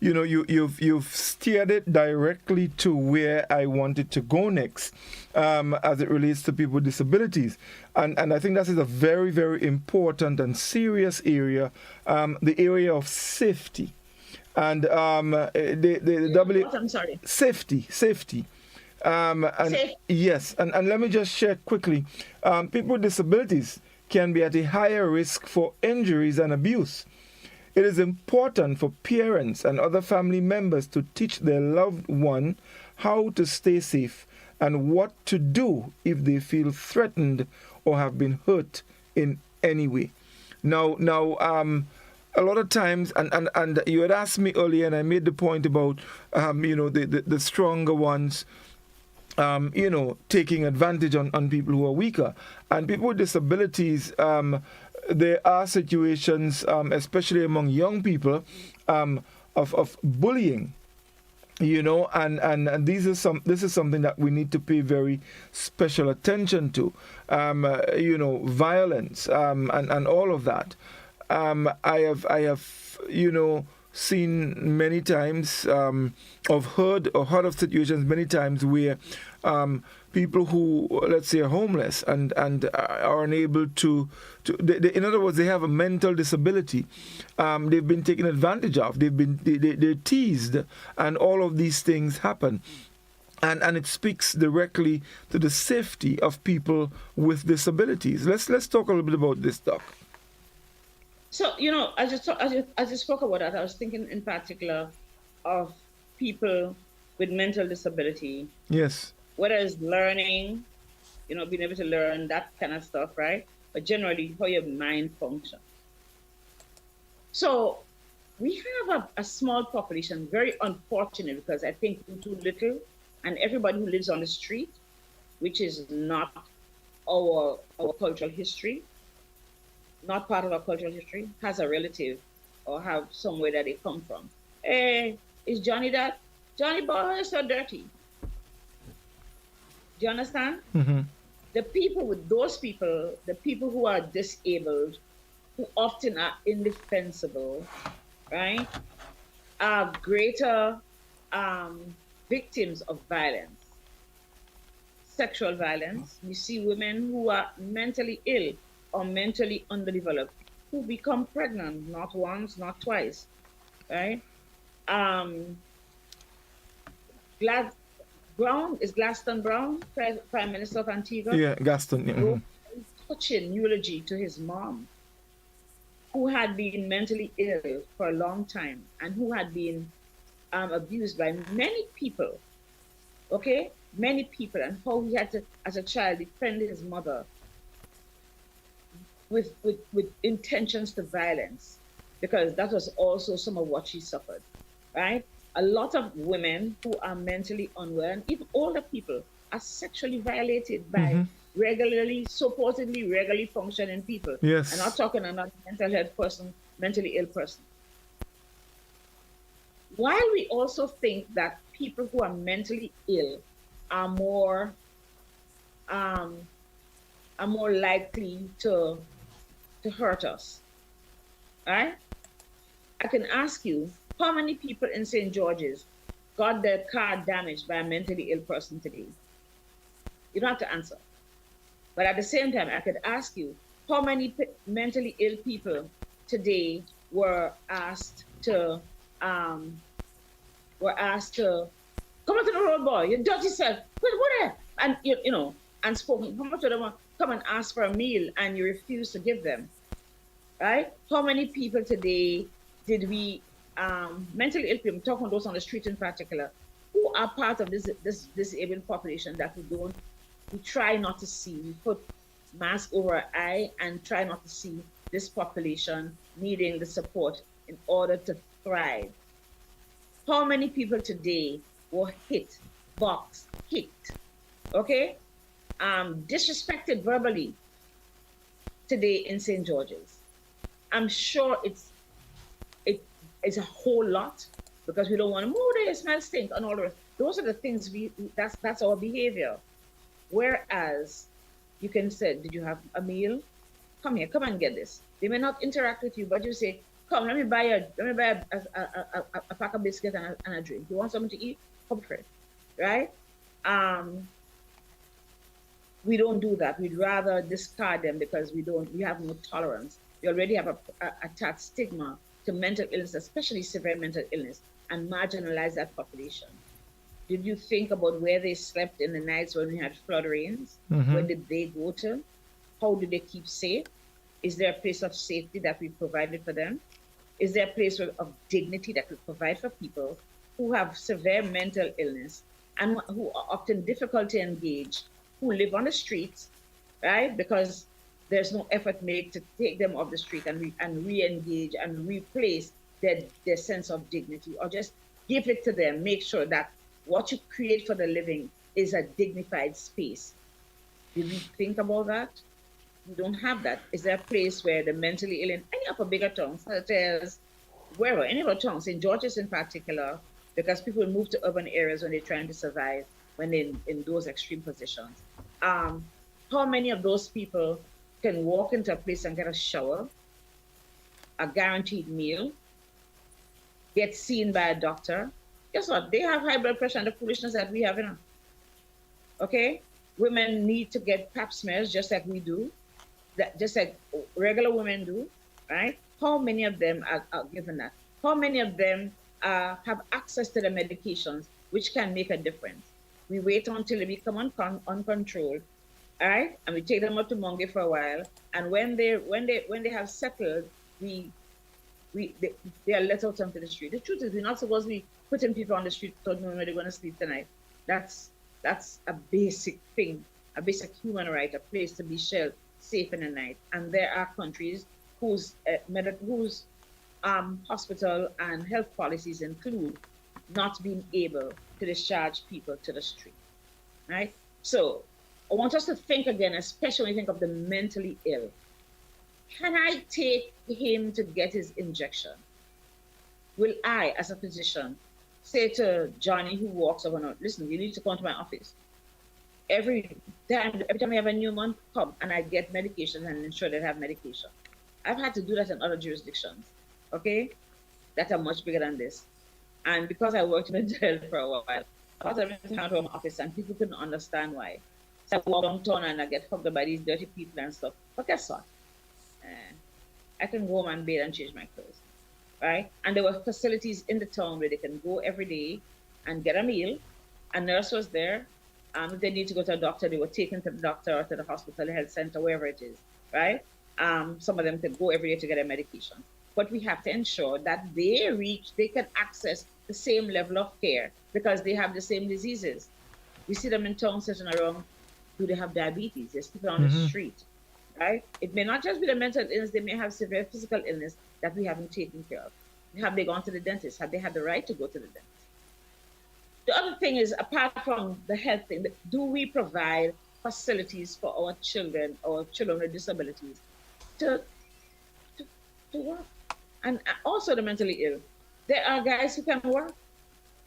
you've steered it directly to where I wanted to go next, as it relates to people with disabilities, and I think that is a very, very important and serious area, the area of safety, and I'm sorry. Safety. Yes, and let me just share quickly. People with disabilities can be at a higher risk for injuries and abuse. It is important for parents and other family members to teach their loved one how to stay safe and what to do if they feel threatened or have been hurt in any way. Now, a lot of times, and you had asked me earlier, and I made the point about, the stronger ones, taking advantage on people who are weaker. And people with disabilities, there are situations, especially among young people, of bullying. And this is something that we need to pay very special attention to. Violence, and all of that. I have seen many times, heard of situations many times where people who, let's say, are homeless and are unable to in other words, they have a mental disability. They've been taken advantage of. They're teased, and all of these things happen. And it speaks directly to the safety of people with disabilities. Let's talk a little bit about this, Doc. So, as you spoke about that, I was thinking in particular of people with mental disability. Yes. Whether it's learning, being able to learn, that kind of stuff, right? But generally, how your mind functions. So we have a small population, very unfortunate, because I think we're too little, and everybody who lives on the street, which is not our cultural history, not part of our cultural history, has a relative or have somewhere that they come from. Hey, is Johnny that? Johnny boy is so dirty. Do you understand? Mm-hmm. The people who are disabled, who often are indefensible, right, are greater victims of violence, sexual violence. You see women who are mentally ill or mentally underdeveloped who become pregnant, not once, not twice, right? Gladstone Brown, Prime Minister of Antigua? Yeah, Gaston. Yeah. Wrote a touching eulogy to his mom, who had been mentally ill for a long time and who had been abused by many people, okay? Many people, and how he had to, as a child, defend his mother with intentions to violence, because that was also some of what she suffered, right? A lot of women who are mentally unwell, and even older people, are sexually violated by supposedly regularly functioning people. Yes. I'm not talking about mental health person, mentally ill person. While we also think that people who are mentally ill are more likely to to hurt us, right? I can ask you, how many people in St. George's got their car damaged by a mentally ill person today? You don't have to answer. But at the same time, I could ask you, how many mentally ill people today were asked to um, come out to the road, boy, you dirty self, what there? And you know, and spoken. How much of them come and ask for a meal and you refuse to give them? Right? How many people today did we mentally ill people, I'm talking those on the street in particular, who are part of this disabled population that we try not to see. We put mask over our eye and try not to see this population needing the support in order to thrive. How many people today were hit, boxed, kicked, okay, disrespected verbally today in St. George's? I'm sure it's a whole lot because we don't want to move there, smell stink, and all the rest. Those are the things that's our behavior. Whereas you can say, did you have a meal? Come here, come and get this. They may not interact with you, but you say, come, let me buy a pack of biscuits and a drink. You want something to eat? Come for it, right? We don't do that. We'd rather discard them because we have no tolerance. We already have a attached stigma to mental illness, especially severe mental illness, and marginalize that population. Did you think about where they slept in the nights when we had flood rains? Mm-hmm. Where did they go to? How did they keep safe? Is there a place of safety that we provided for them? Is there a place of dignity that we provide for people who have severe mental illness and who are often difficult to engage, who live on the streets, right? Because there's no effort made to take them off the street and re-engage and replace their sense of dignity, or just give it to them. Make sure that what you create for the living is a dignified space. Did we think about that? We don't have that. Is there a place where the mentally ill in any of our bigger towns, such as wherever, any of our towns, in Georgia's in particular, because people move to urban areas when they're trying to survive, when they're in those extreme positions. How many of those people can walk into a place and get a shower, a guaranteed meal, get seen by a doctor? Guess what? They have high blood pressure and the foolishness that we have, okay? Women need to get pap smears just like we do, just like regular women do, right? How many of them are given that? How many of them have access to the medications which can make a difference? We wait until they become uncontrolled, all right? And we take them up to Monge for a while. And when they have settled, they are let out onto the street. The truth is, we're not supposed to be putting people on the street without knowing where they're going to sleep tonight. That's a basic thing, a basic human right, a place to be sheltered, safe in the night. And there are countries whose hospital and health policies include not being able to discharge people to the street, right? So I want us to think again, especially when we think of the mentally ill. Can I take him to get his injection? Will I, as a physician, say to Johnny who walks over and listen, you need to come to my office. Every time I have a new month, come and I get medication and ensure they have medication. I've had to do that in other jurisdictions, okay, that are much bigger than this. And because I worked in a jail for a while, I was having to come to my office and people couldn't understand why. So I walk downtown and I get hugged by these dirty people and stuff. But guess what? I can go home and bathe and change my clothes, right? And there were facilities in the town where they can go every day and get a meal. A nurse was there. If they need to go to a doctor, they were taken to the doctor or to the hospital, the health center, wherever it is, right? Some of them could go every day to get their medication. But we have to ensure that they can access the same level of care because they have the same diseases. We see them in town sitting around, do they have diabetes? There's people on the street, right? It may not just be the mental illness, they may have severe physical illness that we haven't taken care of. Have they gone to the dentist? Have they had the right to go to the dentist? The other thing is, apart from the health thing, do we provide facilities for our children with disabilities to work? And also the mentally ill. There are guys who can work.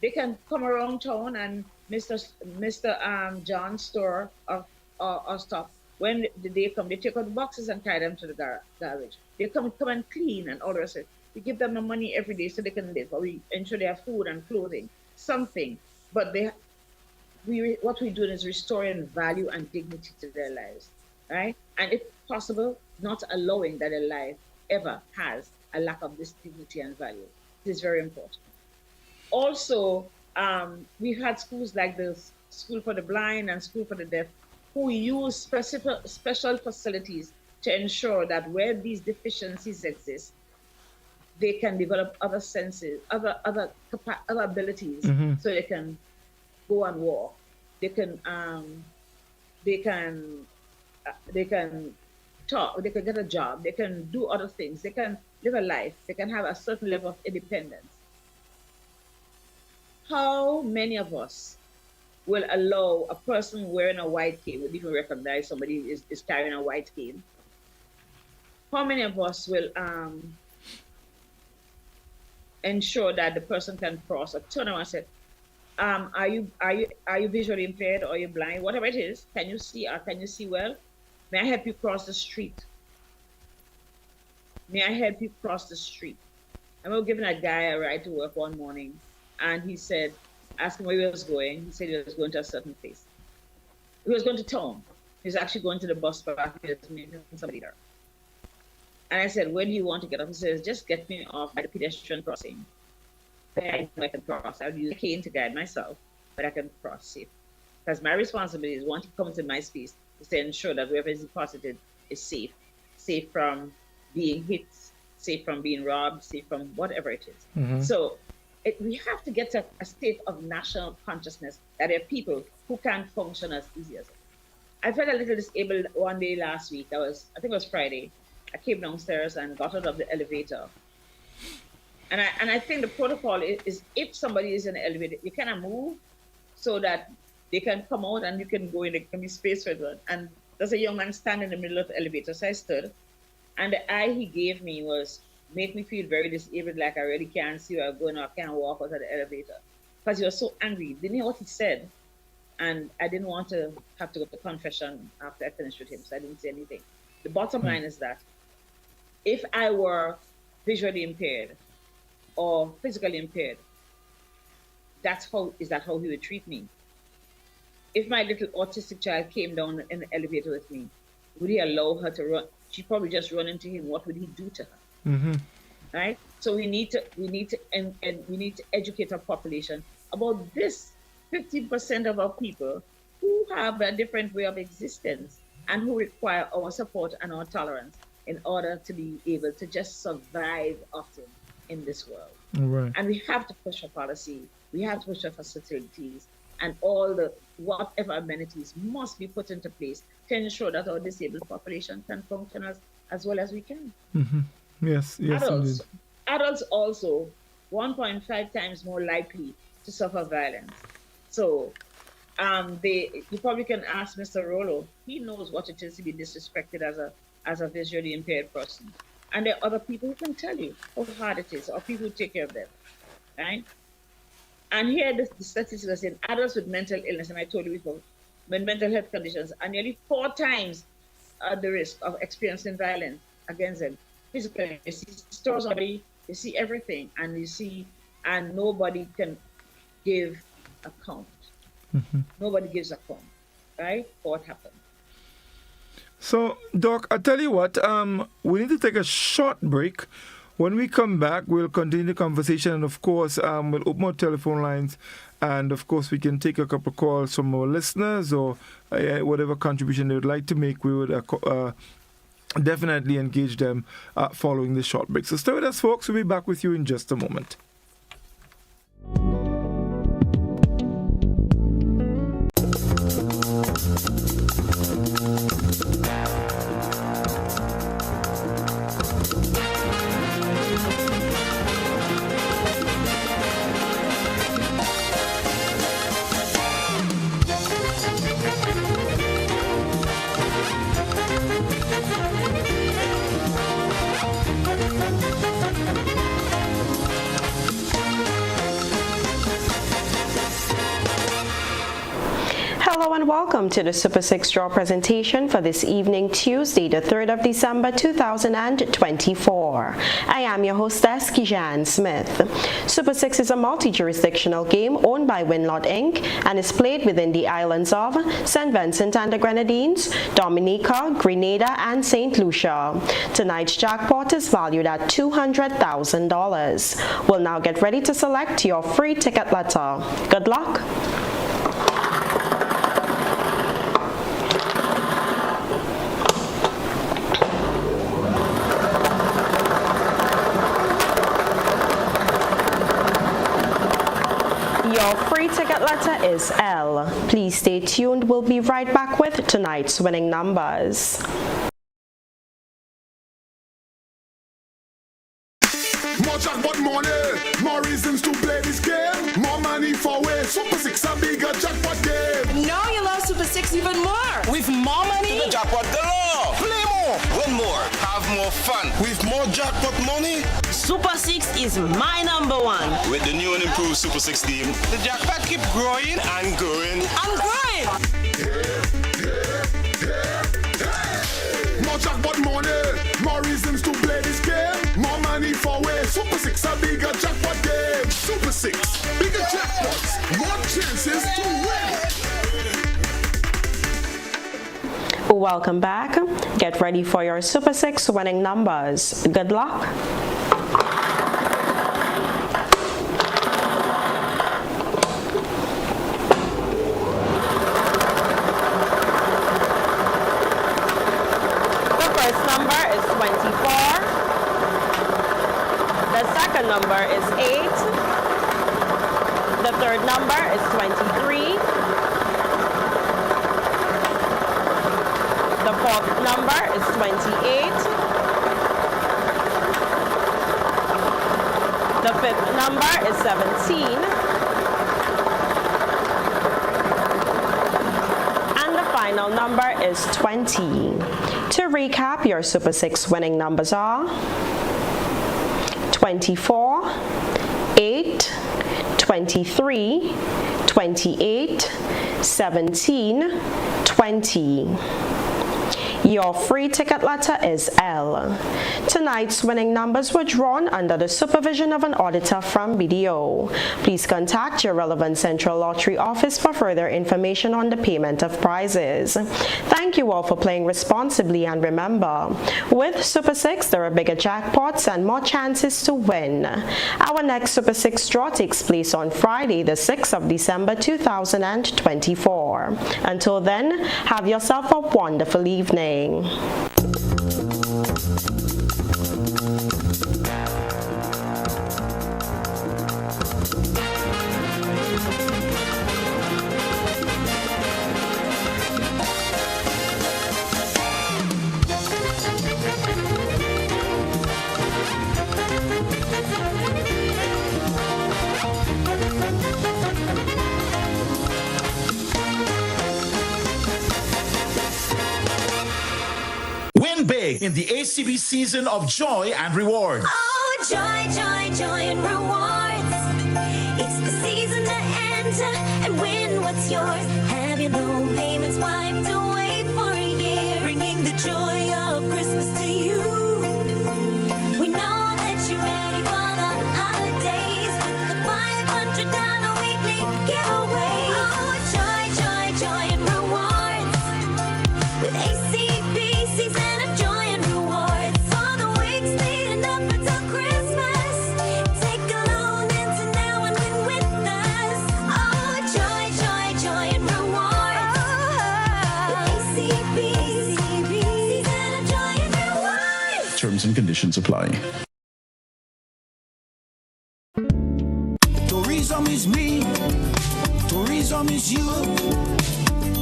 They can come around town and Mr. John's store or stop when the day come, they take out the boxes and carry them to the garage. They come and clean and all the rest of it. We give them the money every day so they can live, or we ensure they have food and clothing, something. But what we're doing is restoring value and dignity to their lives, right? And if possible, not allowing that a life ever has a lack of this dignity and value. It is very important. Also, we've had schools like the School for the Blind and School for the Deaf who use special facilities to ensure that where these deficiencies exist, they can develop other senses, other abilities, so they can go and walk. They can talk. They can get a job. They can do other things. They can live a life. They can have a certain level of independence. How many of us will allow a person wearing a white cane, would even recognize somebody is carrying a white cane? How many of us will ensure that the person can cross or turn around and say, are you visually impaired, or are you blind? Whatever it is, can you see, or can you see well? May I help you cross the street? May I help you cross the street? I remember giving a guy a ride to work one morning, and he said, asked him where he was going. He said he was going to a certain place. He was going to town. He was actually going to the bus park. He was meeting somebody there. And I said, where do you want to get off? He says, just get me off at the pedestrian crossing. Then I can cross. I'll use a cane to guide myself, but I can cross safe. Because my responsibility is, once you come into my space, is to ensure that whoever is deposited is safe. Safe from being hit, safe from being robbed, safe from whatever it is. So we have to get to a state of national consciousness that there are people who can't function as easy as us. I felt a little disabled one day last week. I think it was Friday. I came downstairs and got out of the elevator. And I think the protocol is if somebody is in the elevator, you cannot move so that they can come out and you can go in, there can be space for them. And there's a young man standing in the middle of the elevator. So I stood, and the eye he gave me made me feel very disabled, like I really can't see where I'm going, or I can't walk out of the elevator. Because he was so angry. Didn't hear what he said. And I didn't want to have to go to confession after I finished with him, so I didn't say anything. The bottom line is that if I were visually impaired or physically impaired, is that how he would treat me? If my little autistic child came down in the elevator with me, would he allow her to run? She'd probably just run into him. What would he do to her? Right? So we need to educate our population about this 50% of our people who have a different way of existence and who require our support and our tolerance in order to be able to just survive often in this world. Right. And we have to push for policy. We have to push for facilities, and all the whatever amenities must be put into place to ensure that our disabled population can function as well as we can. Yes, adults also 1.5 times more likely to suffer violence. So you probably can ask Mr. Rollo. He knows what it is to be disrespected as a visually impaired person. And there are other people who can tell you how hard it is, or people who take care of them, right? And here the statistics are saying adults with mental illness, and I told you before, with mental health conditions are nearly 4 times at the risk of experiencing violence against them. Physically, you see stores already, you see everything, and nobody can give account. Nobody gives account, right, for what happened. So, Doc, I tell you what, we need to take a short break. When we come back, we'll continue the conversation, and of course, we'll open our telephone lines, and of course, we can take a couple of calls from our listeners, or whatever contribution they would like to make. We would definitely engage them following this short break. So stay with us, folks. We'll be back with you in just a moment. welcome to the Super 6 draw presentation for this evening, Tuesday, the 3rd of December 2024. I am your hostess, Kijan Smith. Super 6 is a multi-jurisdictional game owned by Winlot Inc. and is played within the islands of St. Vincent and the Grenadines, Dominica, Grenada, and St. Lucia. Tonight's jackpot is valued at $200,000. We'll now get ready to select your free ticket letter. Good luck. Your free ticket letter is L. Please stay tuned. We'll be right back with tonight's winning numbers. More jackpot money, more reasons to play this game. More money for way. Super 6 a bigger jackpot game. Now you love Super 6 even more. With more money, the jackpot galore. Play more, win more, have more fun. With more jackpot money, Super 6 is my number one. with the new and improved Super 6 team, the jackpot keep growing and growing. I'm growing. More jackpot money, more reasons to play this game. More money for way. Super 6 a bigger jackpot game. Super 6, bigger jackpots, more chances to win. Welcome back. Get ready for your Super 6 winning numbers. Good luck. The first number is 24. The second number is 8. The third number is 23. The fourth number is 28. The fifth number is 17. And the final number is 20. To recap, your Super 6 winning numbers are 24, 8, 23, 28, 17, 20. Your free ticket letter is L. Tonight's winning numbers were drawn under the supervision of an auditor from BDO. Please contact your relevant Central Lottery office for further information on the payment of prizes. Thank you all for playing responsibly, and remember, with Super 6 there are bigger jackpots and more chances to win. Our next Super 6 draw takes place on Friday, the 6th of December 2024. Until then, have yourself a wonderful evening. Win big in the ACB season of joy and rewards. Oh, joy, joy, joy and rewards. It's the season to enter and win what's yours. Have your loan payments wiped away for a year, bringing the joy of Christmas to you. We know that you're ready for the holidays with the $500 weekly giveaway. Oh, joy, joy, joy and rewards. With ACB season of joy and rewards. For the weeks leading up until Christmas, take a loan into now and win with us. Oh, joy, joy, joy and rewards. With ACB season of joy and rewards. Terms and conditions apply. Tourism is me, tourism is you,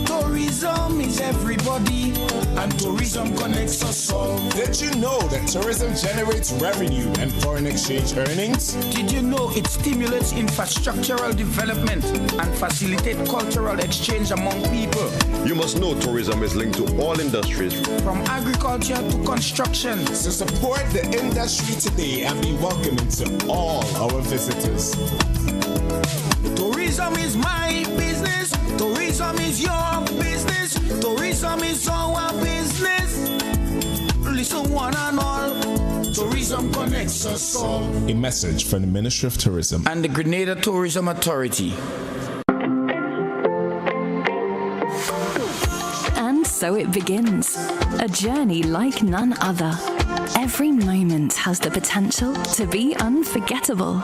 tourism is everybody, and tourism connects us all. Did you know that tourism generates revenue and foreign exchange earnings? Did you know it stimulates infrastructural development and facilitate cultural exchange among people? You must know tourism is linked to all industries, from agriculture to construction. So support the industry today and be welcoming to all our visitors. Tourism is my business, tourism is your business. Tourism is our business. Listen one and all. Tourism connects us all. A message from the Ministry of Tourism And the Grenada Tourism Authority. And so it begins. A journey like none other. Every moment has the potential to be unforgettable.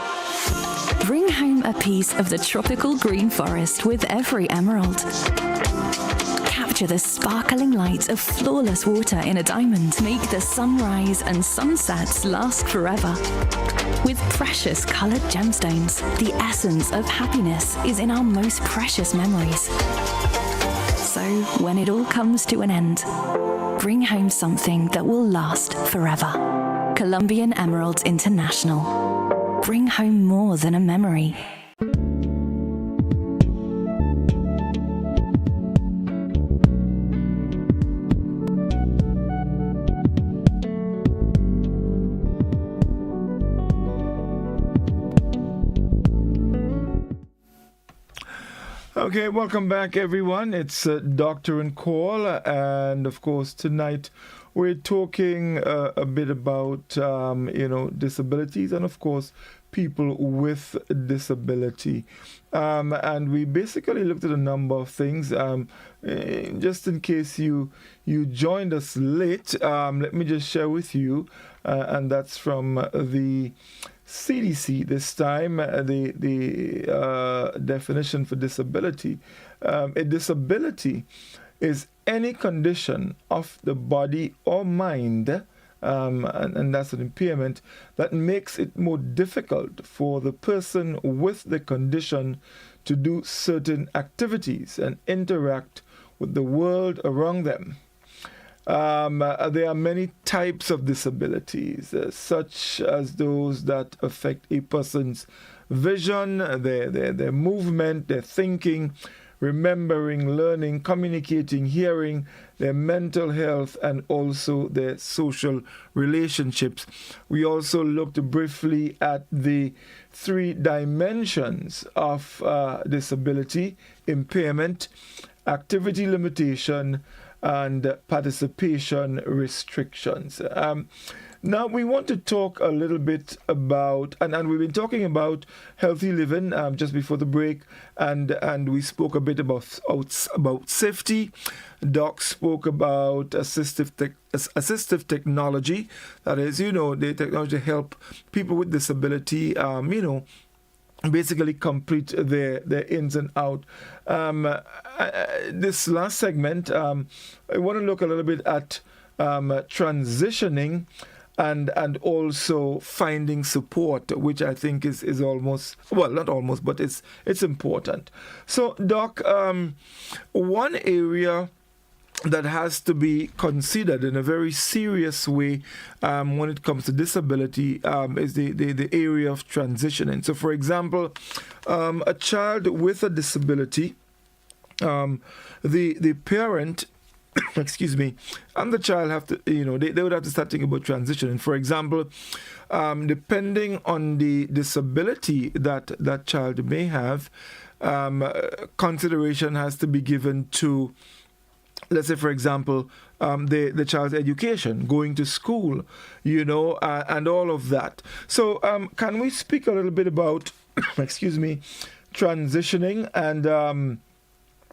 Bring home a piece of the tropical green forest with every emerald. Capture the sparkling light of flawless water in a diamond. Make the sunrise and sunsets last forever. With precious colored gemstones, the essence of happiness is in our most precious memories. So, when it all comes to an end, bring home something that will last forever. Colombian Emeralds International. Bring home more than a memory. Okay, welcome back, everyone. It's Doctor and Call, and of course, tonight we're talking a bit about, disabilities and, of course, people with disability. And we basically looked at a number of things. Just in case you joined us late, let me just share with you, and that's from the CDC this time, the definition for disability. A disability is any condition of the body or mind, and that's an impairment, that makes it more difficult for the person with the condition to do certain activities and interact with the world around them. There are many types of disabilities, such as those that affect a person's vision, their movement, their thinking, remembering, learning, communicating, hearing, their mental health, and also their social relationships. We also looked briefly at the 3 dimensions of disability: impairment, activity limitation, and participation restrictions. Now we want to talk a little bit about, and we've been talking about healthy living just before the break, and we spoke a bit about safety. Doc spoke about assistive technology, that is, the technology to help people with disability, basically complete their ins and out. This last segment, I want to look a little bit at transitioning and also finding support, which I think is almost, well, not almost, but it's important. So, Doc, one area that has to be considered in a very serious way when it comes to disability is the area of transitioning. So, for example, a child with a disability, the parent, excuse me, and the child have to, they would have to start thinking about transitioning. For example, depending on the disability that child may have, consideration has to be given to, let's say, for example, the child's education, going to school, and all of that. So can we speak a little bit about, excuse me, transitioning? And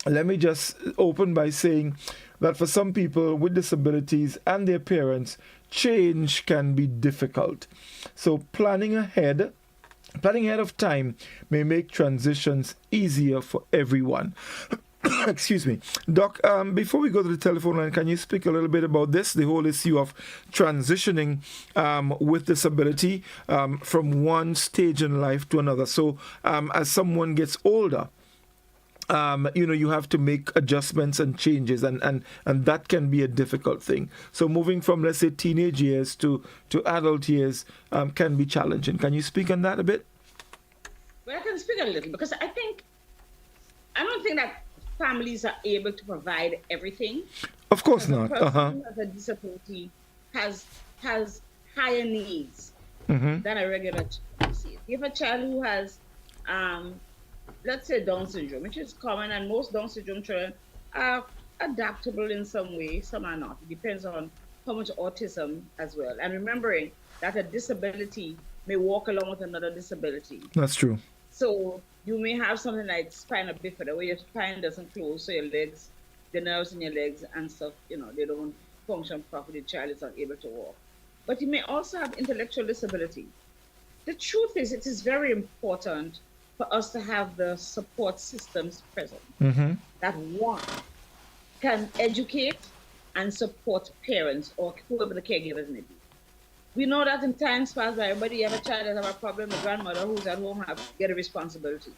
let me just open by saying that for some people with disabilities and their parents, change can be difficult. So planning ahead of time may make transitions easier for everyone. Excuse me. Doc, before we go to the telephone line, can you speak a little bit about this, the whole issue of transitioning with disability from one stage in life to another? So as someone gets older, you have to make adjustments and changes, and that can be a difficult thing. So moving from, let's say, teenage years to adult years can be challenging. Can you speak on that a bit? Well, I can speak a little, because I don't think that families are able to provide everything. Of course not. A person who has a disability has higher needs than a regular child. If a child who has, let's say, Down syndrome, which is common, and most Down syndrome children are adaptable in some way, some are not. It depends on how much autism as well. And remembering that a disability may walk along with another disability. That's true. So you may have something like spina bifida, where your spine doesn't close, so your legs, the nerves in your legs and stuff, they don't function properly. The child is unable to walk. But you may also have intellectual disability. The truth is, it is very important for us to have the support systems present. That one can educate and support parents or whoever the caregivers may be. We know that in times past by everybody have a child that have a problem, a grandmother who's at home get a responsibility.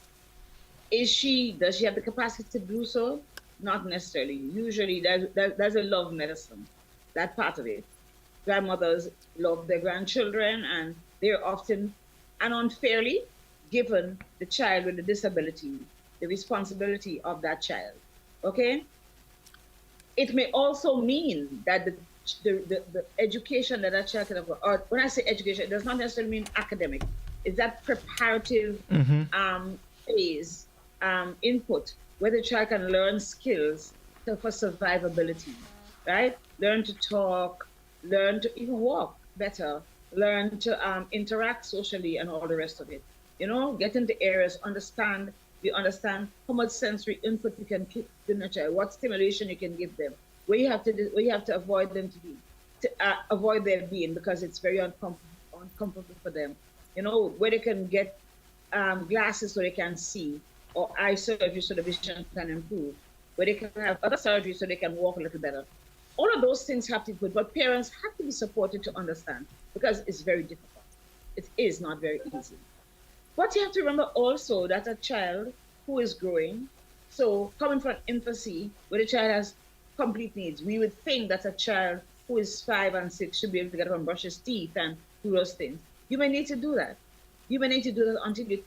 Does she have the capacity to do so? Not necessarily. Usually there's a love medicine, that part of it. Grandmothers love their grandchildren, and they're often and unfairly given the child with a disability the responsibility of that child. Okay? It may also mean that the education that that child can have, or when I say education, it does not necessarily mean academic. It's that preparative phase, input, where the child can learn skills for survivability, right? Learn to talk, learn to even walk better, learn to interact socially and all the rest of it. Get into areas, understand how much sensory input you can give to the child, what stimulation you can give them, where you have to avoid them to avoid their being, because it's very uncomfortable for them. Where they can get glasses so they can see, or eye surgery so the vision can improve, where they can have other surgery so they can walk a little better. All of those things have to be good, but parents have to be supported to understand, because it's very difficult. It is not very easy. But you have to remember also that a child who is growing, so coming from infancy, where the child has complete needs, we would think that a child who is 5 and 6 should be able to get up and brush his teeth and do those things. You may need to do that. You may need to do that until you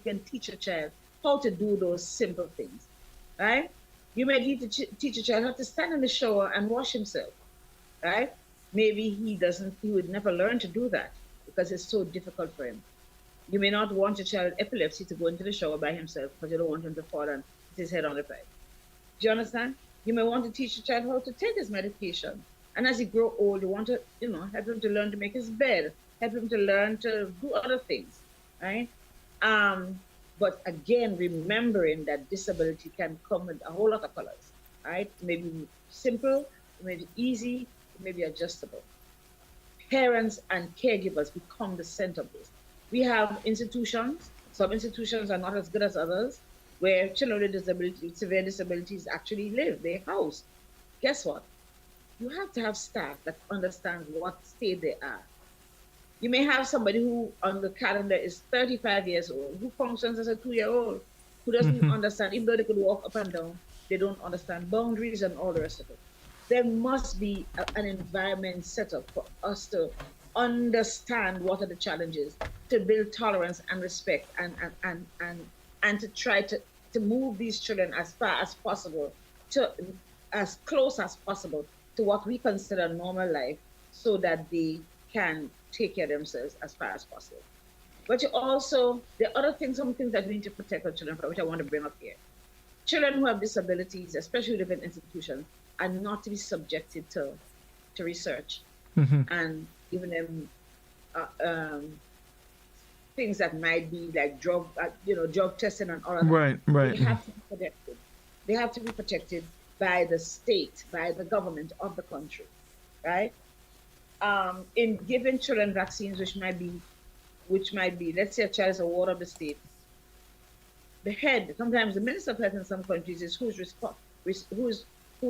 can teach a child how to do those simple things, right? You may need to teach a child how to stand in the shower and wash himself, right? Maybe he would never learn to do that because it's so difficult for him. You may not want your child with epilepsy to go into the shower by himself because you don't want him to fall and hit his head on the pipe. Do you understand? You may want to teach your child how to take his medication. And as he grows old, you want to, help him to learn to make his bed, help him to learn to do other things, right? But again, remembering that disability can come with a whole lot of colors, right? Maybe simple, maybe easy, maybe adjustable. Parents and caregivers become the center of this. We have institutions. Some institutions are not as good as others, where children with severe disabilities actually live, they house. Guess what? You have to have staff that understand what state they are. You may have somebody who on the calendar is 35 years old, who functions as a 2-year-old, who doesn't understand, even though they could walk up and down, they don't understand boundaries and all the rest of it. There must be an environment set up for us to understand what are the challenges, to build tolerance and respect, and to try to move these children as far as possible, to as close as possible to what we consider normal life, so that they can take care of themselves as far as possible. But you also, there are other things, some things that we need to protect our children from, which I want to bring up here. Children who have disabilities, especially who live in institutions, are not to be subjected to research and giving them things that might be like drug testing and all of that. Right. They have to be protected. They have to be protected by the state, by the government of the country, right? In giving children vaccines, which might be, let's say a child is a ward of the state, the head, sometimes the minister of health in some countries is who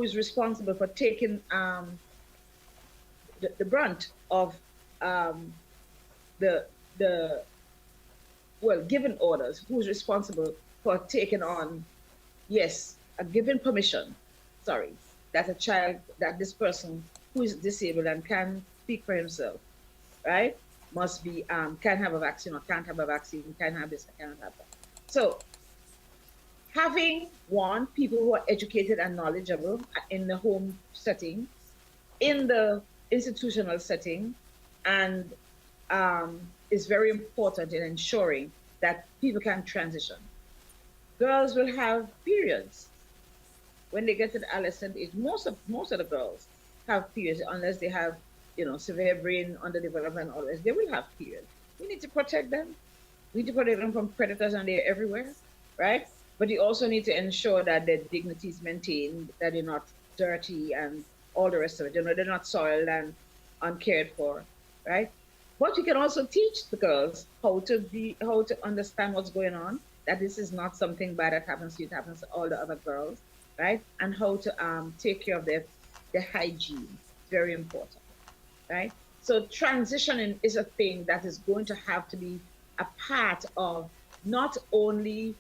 is responsible for taking the brunt of given orders, who's responsible for taking on, given permission, that this person who is disabled and can speak for himself, right, must be, can have a vaccine or can't have a vaccine, can have this, cannot have that. So having people who are educated and knowledgeable in the home setting, in the institutional setting, and is very important in ensuring that people can transition. Girls will have periods. when they get to the adolescent age, most of the girls have periods unless they have, severe brain underdevelopment or else they will have periods. We need to protect them. We need to protect them from predators and they're everywhere, right? But you also need to ensure that their dignity is maintained, that they're not dirty and all the rest of it. They're not soiled and uncared for, right? But you can also teach the girls how to understand what's going on, that this is not something bad that happens to you, it happens to all the other girls, right? And how to take care of their hygiene. It's very important, right? So transitioning is a thing that is going to have to be a part of not only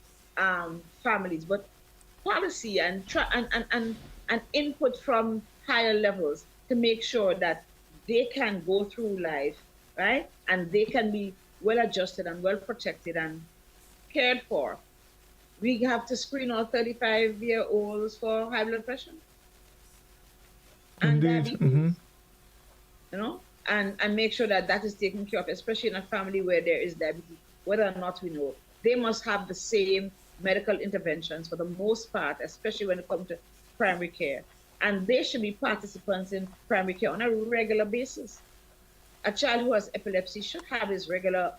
families, but policy and input from higher levels to make sure that they can go through life, right? And they can be well adjusted and well protected and cared for. We have to screen all 35-year-olds for high blood pressure and diabetes, and make sure that is taken care of, especially in a family where there is diabetes, whether or not we know. They must have the same medical interventions for the most part, especially when it comes to primary care. And they should be participants in primary care on a regular basis. A child who has epilepsy should have his regular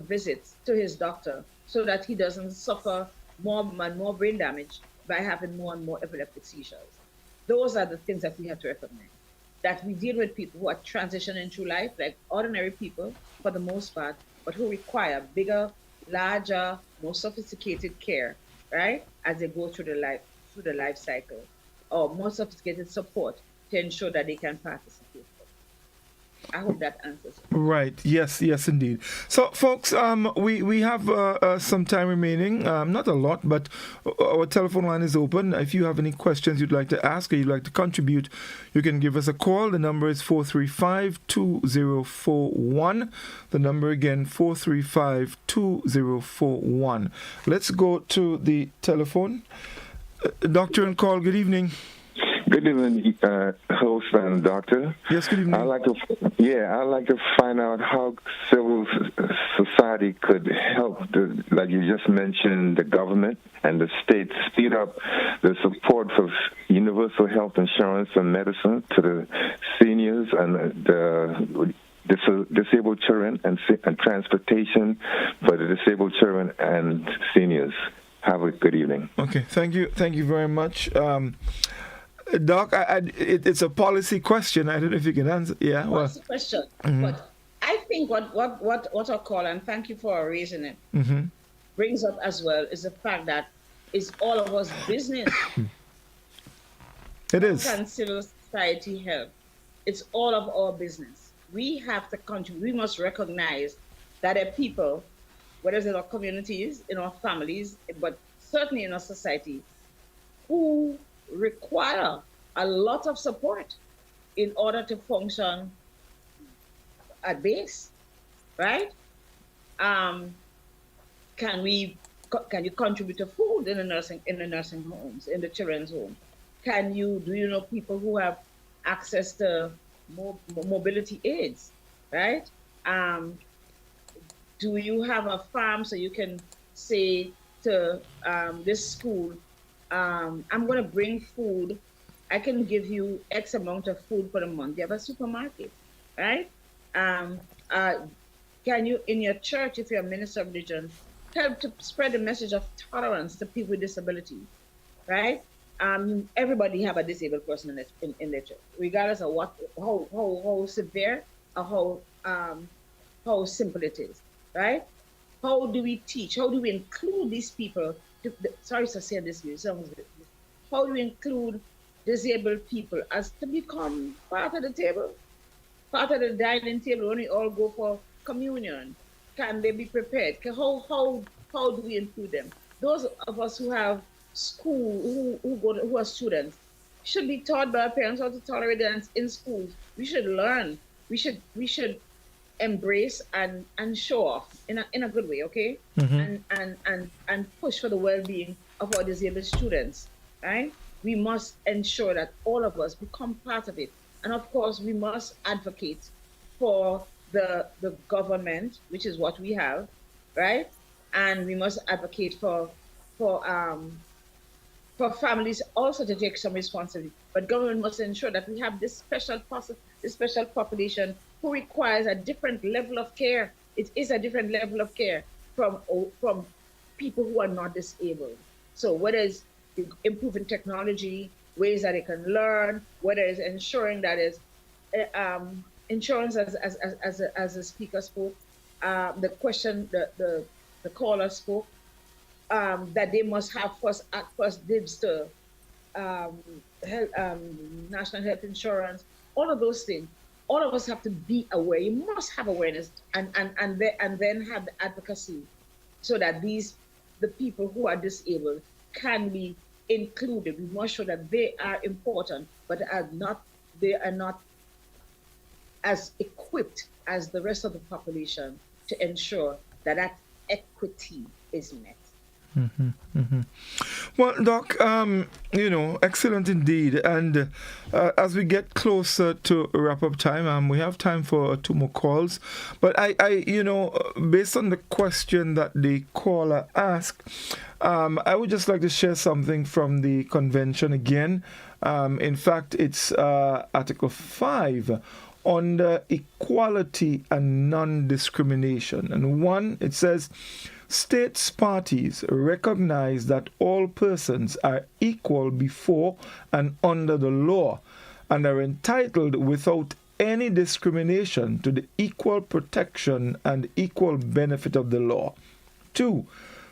visits to his doctor so that he doesn't suffer more and more brain damage by having more and more epileptic seizures. Those are the things that we have to recognize. That we deal with people who are transitioning through life, like ordinary people for the most part, but who require bigger, larger, more sophisticated care, right? As they go through the life cycle, or more sophisticated support to ensure that they can participate. I hope that answers it. Right. Yes, indeed. So, folks, we have some time remaining. Not a lot, but our telephone line is open. If you have any questions you'd like to ask or you'd like to contribute, you can give us a call. The number is 435-2041. The number again, 435-2041. Let's go to the telephone. Doctor and call, good evening. Good evening, host and doctor. Yes, good evening. I'd like to find out how civil society could help, like you just mentioned, the government and the state speed up the support for universal health insurance and medicine to the seniors and the disabled children and transportation for the disabled children and seniors. Have a good evening. Okay, thank you very much. Doc, it's a policy question. I don't know if you can answer. Yeah, policy question. But I think what I call, and thank you for raising it, brings up as well is the fact that it's all of us business. It is. How can civil society help? It's all of our business. We have to contribute. We must recognize that there are people, whether it's in our communities, in our families, but certainly in our society, who require a lot of support in order to function at base, right? Can you contribute to food in the nursing homes, in the children's home? Do you know people who have access to mobility aids, right? Do you have a farm so you can say to this school, I'm going to bring food. I can give you X amount of food for the month. You have a supermarket, right? Can you, in your church, if you're a minister of religion, help to spread the message of tolerance to people with disabilities, right? Everybody have a disabled person in their church, regardless of how severe or how simple it is, right? How do we teach? How do we include these people? Sorry to say this, how do we include disabled people as to become part of the table, part of the dining table when we all go for communion? Can they be prepared? How do we include them? Those of us who have school, who are students, should be taught by our parents how to tolerate dance in schools. We should learn. We should embrace and show off in a good way, okay? And push for the well-being of our disabled students, right? We must ensure that all of us become part of it. And of course, we must advocate for the government, which is what we have, right? And we must advocate for for families also to take some responsibility. But government must ensure that we have this special population who requires a different level of care. It is a different level of care from people who are not disabled. So whether it's improving technology, ways that they can learn, whether it's ensuring that is insurance, as the speaker spoke, the caller spoke, that they must have first dibs to national health insurance, all of those things. All of us have to be aware. You must have awareness and then have the advocacy so that the people who are disabled can be included. We must show that they are important, but they are not as equipped as the rest of the population to ensure that equity is met. Mm-hmm, mm-hmm. Well, Doc, excellent indeed. And as we get closer to wrap up time, we have time for 2 more calls. But I based on the question that the caller asked, I would just like to share something from the convention again. In fact, it's Article 5 on the equality and non-discrimination. And 1, it says, states parties recognize that all persons are equal before and under the law and are entitled without any discrimination to the equal protection and equal benefit of the law. 2,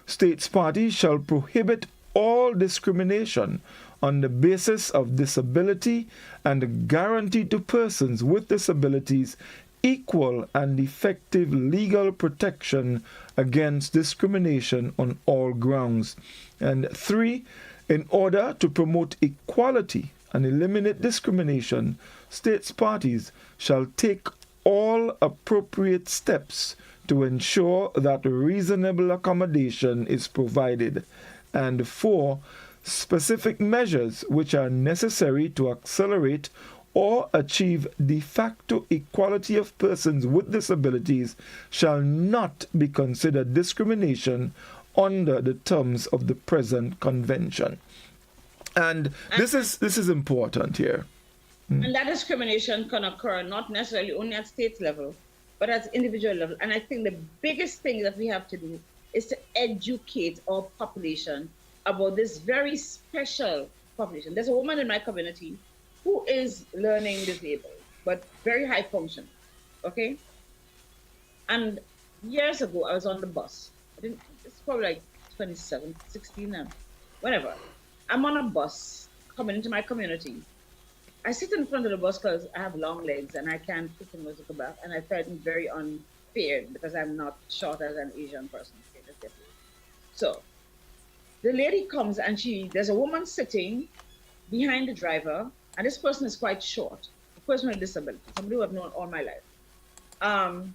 states parties shall prohibit all discrimination on the basis of disability and guarantee to persons with disabilities equal and effective legal protection against discrimination on all grounds. And 3, in order to promote equality and eliminate discrimination, states parties shall take all appropriate steps to ensure that reasonable accommodation is provided. And 4, specific measures which are necessary to accelerate or achieve de facto equality of persons with disabilities shall not be considered discrimination under the terms of the present convention. And this is important here. And that discrimination can occur not necessarily only at state level, but at individual level. And I think the biggest thing that we have to do is to educate our population about this very special population. There's a woman in my community who is learning disabled, but very high function, okay? And years ago, I was on the bus. It's probably like 16 now, whatever. I'm on a bus coming into my community. I sit in front of the bus because I have long legs and I can't fit in with the back, and I felt very unfair because I'm not short as an Asian person. So the lady comes and there's a woman sitting behind the driver, and this person is quite short, a person with disability, somebody who I've known all my life.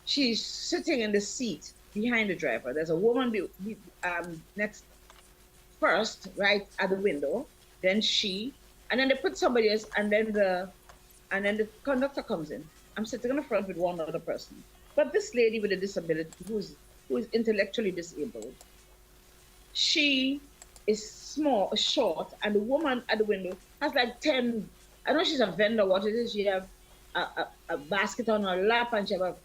She's sitting in the seat behind the driver. There's a woman next first, right at the window, then and then they put somebody else, and then the conductor comes in. I'm sitting in the front with one other person. But this lady with a disability who is intellectually disabled, she is small, short, and the woman at the window has like 10, I know she's a vendor, what it is, she have a basket on her lap, and she have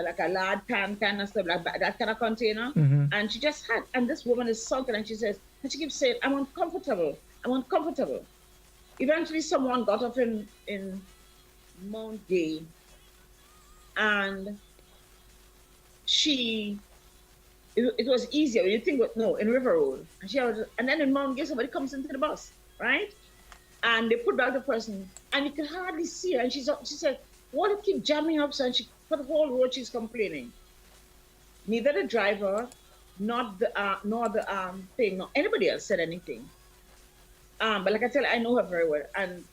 like a lard pan kind of stuff, like that kind of container. Mm-hmm. And she just had, and this woman is sulking, and she keeps saying, I'm uncomfortable. Eventually someone got up in Mount Gay, and it was easier. You think, in River Road. And then in Mount Gay, somebody comes into the bus, right? And they put back the person, and you can hardly see her. And she said, "Why do you keep jamming up?" And for the whole road, she's complaining. Neither the driver, nor the thing, nor anybody else said anything. But like I tell you, I know her very well. And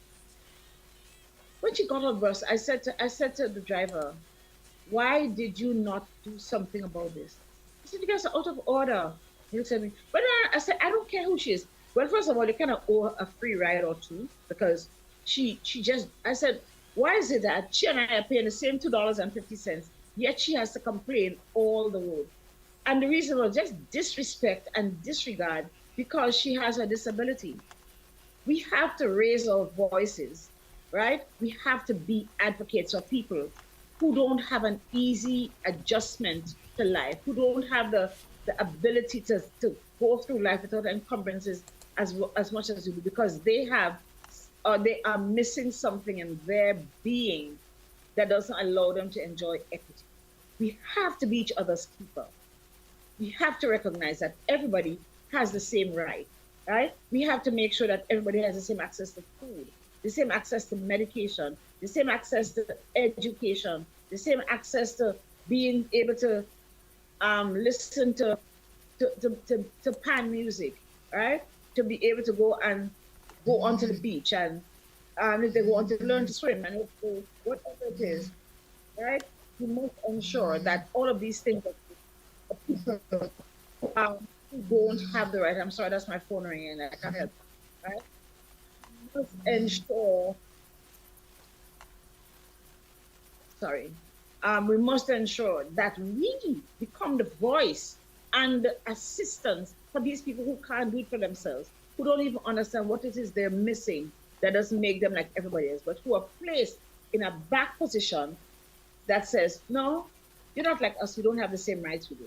when she got on the bus, I said to the driver, "Why did you not do something about this?" He said, "You guys are out of order." He looked at me. But I said, "I don't care who she is." Well, first of all, you kind of owe her a free ride or two, because I said, "Why is it that she and I are paying the same $2.50, yet she has to complain all the road?" And the reason was just disrespect and disregard because she has a disability. We have to raise our voices, right? We have to be advocates for people who don't have an easy adjustment to life, who don't have the ability to go through life without encumbrances as much as we do, because they have, or they are missing something in their being that doesn't allow them to enjoy equity. We have to be each other's keeper. We have to recognize that everybody has the same right? We have to make sure that everybody has the same access to food, the same access to medication, the same access to education, the same access to being able to listen to pan music, right? To be able to go onto the beach, and if they want to learn to swim, and whatever it is, right? We must ensure that all of these things are people who don't have the right. I'm sorry, that's my phone ringing. I can't help. Right? We must ensure. Sorry. We must ensure that we become the voice and the assistance for these people who can't do it for themselves, who don't even understand what it is they're missing that doesn't make them like everybody else, but who are placed in a back position that says, no, you're not like us, we don't have the same rights we do.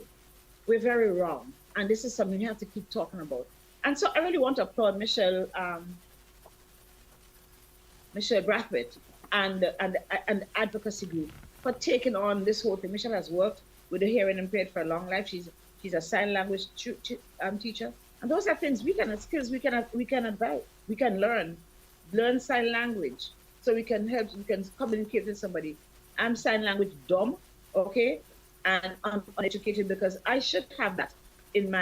We're very wrong. And this is something you have to keep talking about. And so I really want to applaud Michelle Brathwaite and the advocacy group for taking on this whole thing. Michelle has worked with the hearing impaired for a long life. She's a sign language teacher. And those are things skills we can advise, we can learn sign language, so we can communicate with somebody. I'm sign language dumb, okay, and I'm uneducated, because I should have that in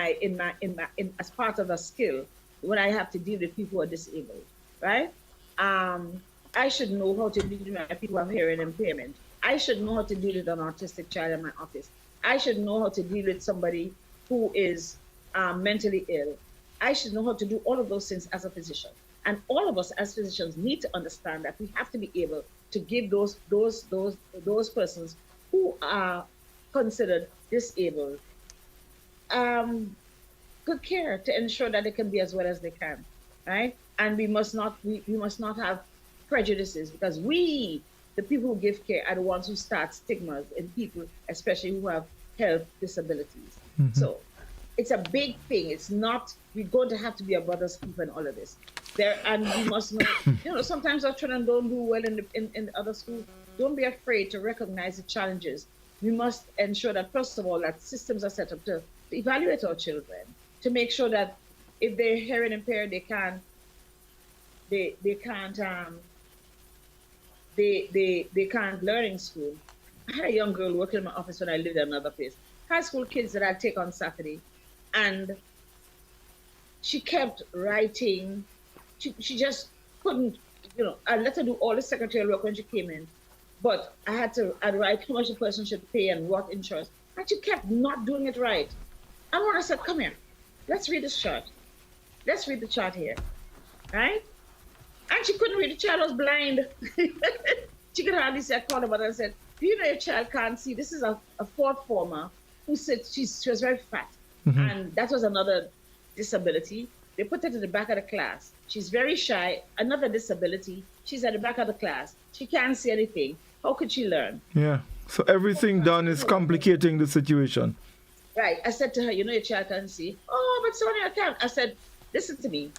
as part of a skill when I have to deal with people who are disabled, right? I should know how to deal with my people who have hearing impairment. I should know how to deal with an autistic child in my office. I should know how to deal with somebody who is mentally ill. I should know how to do all of those things as a physician. And all of us as physicians need to understand that we have to be able to give those persons who are considered disabled good care, to ensure that they can be as well as they can, right? And we must not have prejudices, because we, the people who give care, are the ones who start stigmas in people, especially who have health disabilities. Mm-hmm. So it's a big thing. It's not, we're going to have to be a brother's keeper in all of this. And we must know, sometimes our children don't do well in the other schools. Don't be afraid to recognize the challenges. We must ensure that, first of all, that systems are set up to evaluate our children, to make sure that if they're hearing impaired, they can't learn in school. I had a young girl working in my office when I lived in another place. High school kids that I'd take on Saturday, and she kept writing. She just couldn't, I let her do all the secretarial work when she came in, but I'd write how much the person should pay and what insurance, and she kept not doing it right. And when I said, come here, let's read this chart. Let's read the chart here, right? And she couldn't read. The child was blind. She could hardly see. I called her mother and said, do you know your child can't see? This is a fourth former who said she was very fat. Mm-hmm. And that was another disability. They put her to the back of the class. She's very shy, another disability. She's at the back of the class. She can't see anything. How could she learn? Yeah. So everything done is complicating the situation. Right. I said to her, your child can't see. Oh, but Sonia can't. I said, listen to me.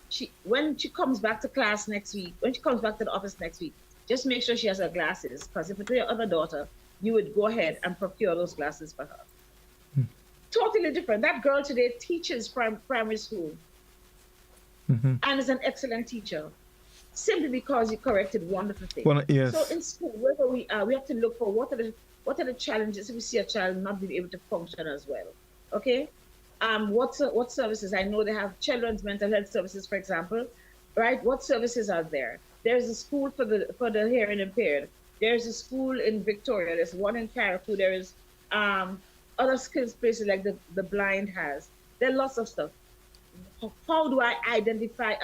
When she comes back to class next week, when she comes back to the office next week, just make sure she has her glasses. Because if it were your other daughter, you would go ahead and procure those glasses for her. Totally different. That girl today teaches primary school. Mm-hmm. And is an excellent teacher, simply because you corrected wonderful things. Well, yes. So in school, wherever we are, we have to look for what are the challenges if we see a child not being able to function as well. Okay, what services? I know they have children's mental health services, for example, right? What services are there? There's a school for the hearing impaired. There's a school in Victoria. There's one in Carriacou. There is other skills places like the blind has. There are lots of stuff. How do I identify,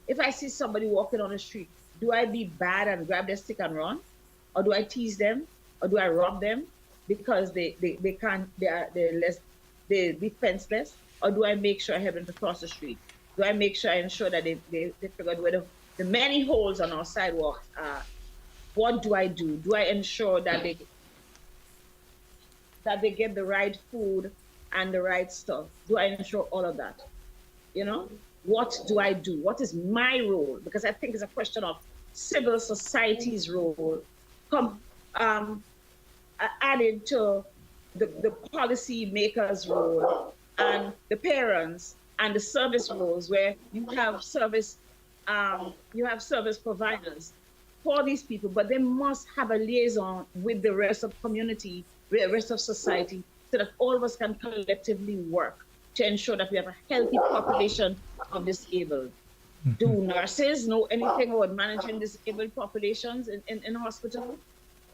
if I see somebody walking on the street, do I be bad and grab their stick and run? Or do I tease them? Or do I rob them because they're defenseless? Or do I make sure I help them to cross the street? Do I make sure I ensure that they figured where the many holes on our sidewalks are? What do I do? Do I ensure that they get the right food and the right stuff? Do I ensure all of that? You know, what do I do? What is my role? Because I think it's a question of civil society's role added to the policy makers' role and the parents and the service roles, where you have service providers for these people, but they must have a liaison with the rest of community, with the rest of society, so that all of us can collectively work to ensure that we have a healthy population of disabled. Do nurses know anything about managing disabled populations in hospitals?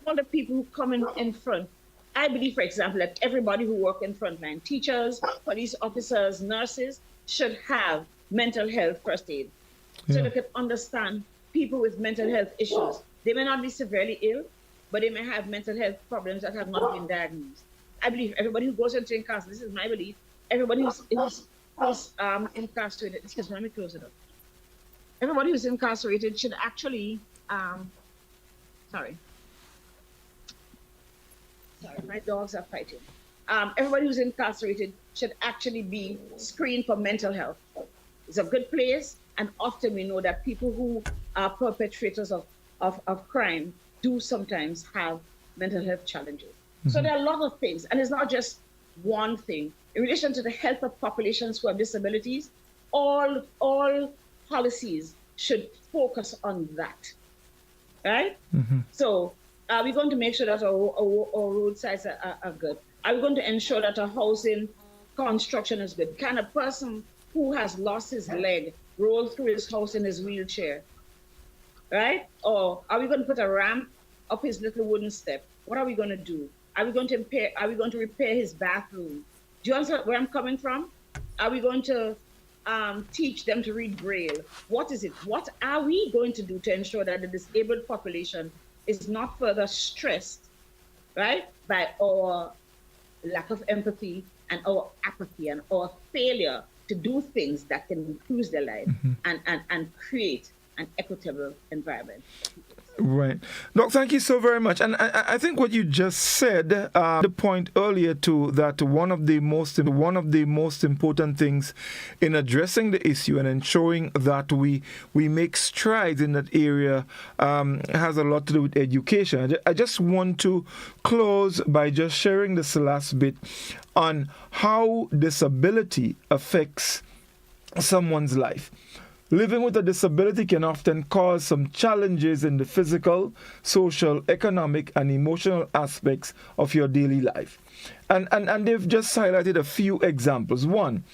All the people who come in front. I believe, for example, that everybody who works in frontline, teachers, police officers, nurses, should have mental health first aid. So they can understand people with mental health issues. They may not be severely ill, but they may have mental health problems that have not been diagnosed. I believe everybody who goes into incarceration, this is my belief, everybody who's incarcerated, excuse me, let me close it up. Everybody who's incarcerated should actually, sorry, my dogs are fighting. Everybody who's incarcerated should actually be screened for mental health. It's a good place, and often we know that people who are perpetrators of crime do sometimes have mental health challenges. So there are a lot of things, and it's not just one thing. In relation to the health of populations who have disabilities, all policies should focus on that, right? So are we going to make sure that our roadsides are good? Are we going to ensure that our housing construction is good? Can a person who has lost his leg roll through his house in his wheelchair, right? Or are we going to put a ramp up his little wooden step? What are we going to do? Are we going to repair his bathroom? Do you understand where I'm coming from? Are we going to teach them to read Braille? What is it? What are we going to do to ensure that the disabled population is not further stressed, right, by our lack of empathy and our apathy and our failure to do things that can improve their life and create an equitable environment? Right. Doc, thank you so very much. And I think what you just said, the point earlier too, that one of the most important things in addressing the issue and ensuring that we make strides in that area has a lot to do with education. I just want to close by just sharing this last bit on how disability affects someone's life. Living with a disability can often cause some challenges in the physical, social, economic, and emotional aspects of your daily life. And they've just highlighted a few examples. One,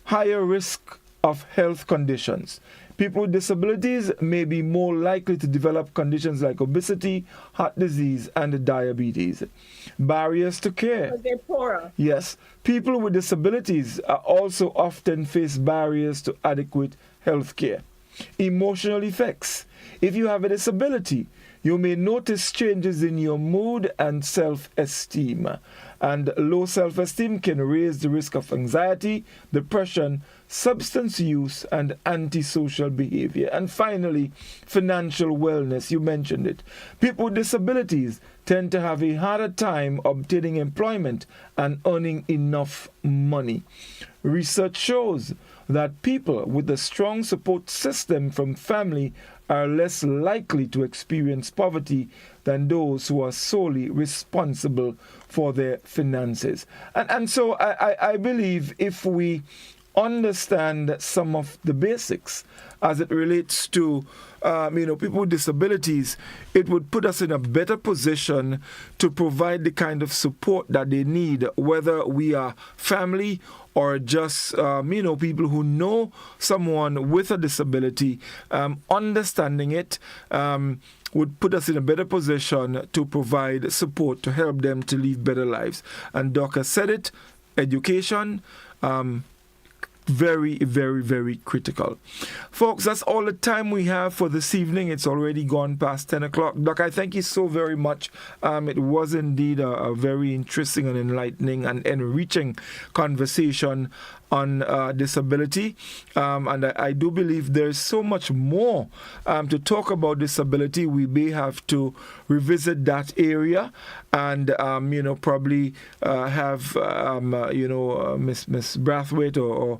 higher risk of health conditions. People with disabilities may be more likely to develop conditions like obesity, heart disease, and diabetes. Barriers to care. Because they're poorer. Yes. People with disabilities also often face barriers to adequate health care. Emotional effects. If you have a disability, you may notice changes in your mood and self-esteem. And low self-esteem can raise the risk of anxiety, depression, substance use, and antisocial behavior. And finally, financial wellness. You mentioned it. People with disabilities tend to have a harder time obtaining employment and earning enough money. Research shows that people with a strong support system from family are less likely to experience poverty than those who are solely responsible for their finances. And so I believe if we understand some of the basics as it relates to people with disabilities, it would put us in a better position to provide the kind of support that they need, whether we are family or just people who know someone with a disability. Understanding it would put us in a better position to provide support to help them to live better lives. And Doc has said it, education, very, very, very critical. Folks, that's all the time we have for this evening. It's already gone past 10 o'clock. Doc, I thank you so very much. It was indeed a very interesting and enlightening and enriching conversation on disability. And I do believe there's so much more to talk about disability. We may have to revisit that area and, probably have, Miss Brathwaite or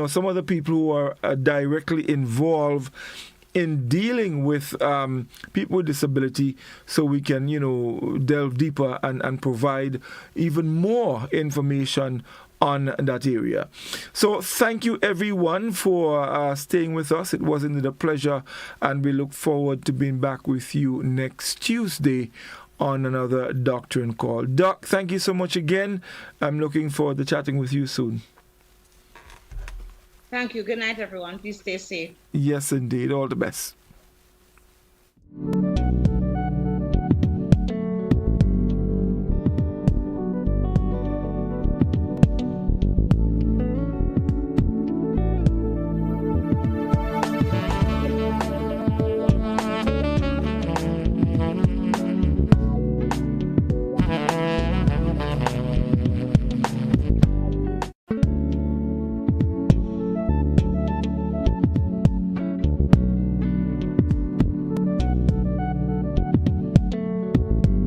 some of the people who are directly involved in dealing with people with disability, so we can, delve deeper and provide even more information on that area. So thank you everyone for staying with us. It was indeed a pleasure, and we look forward to being back with you next Tuesday on another Doctrine Call. Doc, thank you so much again. I'm looking forward to chatting with you soon. Thank you. Good night, everyone. Please stay safe. Yes, indeed. All the best.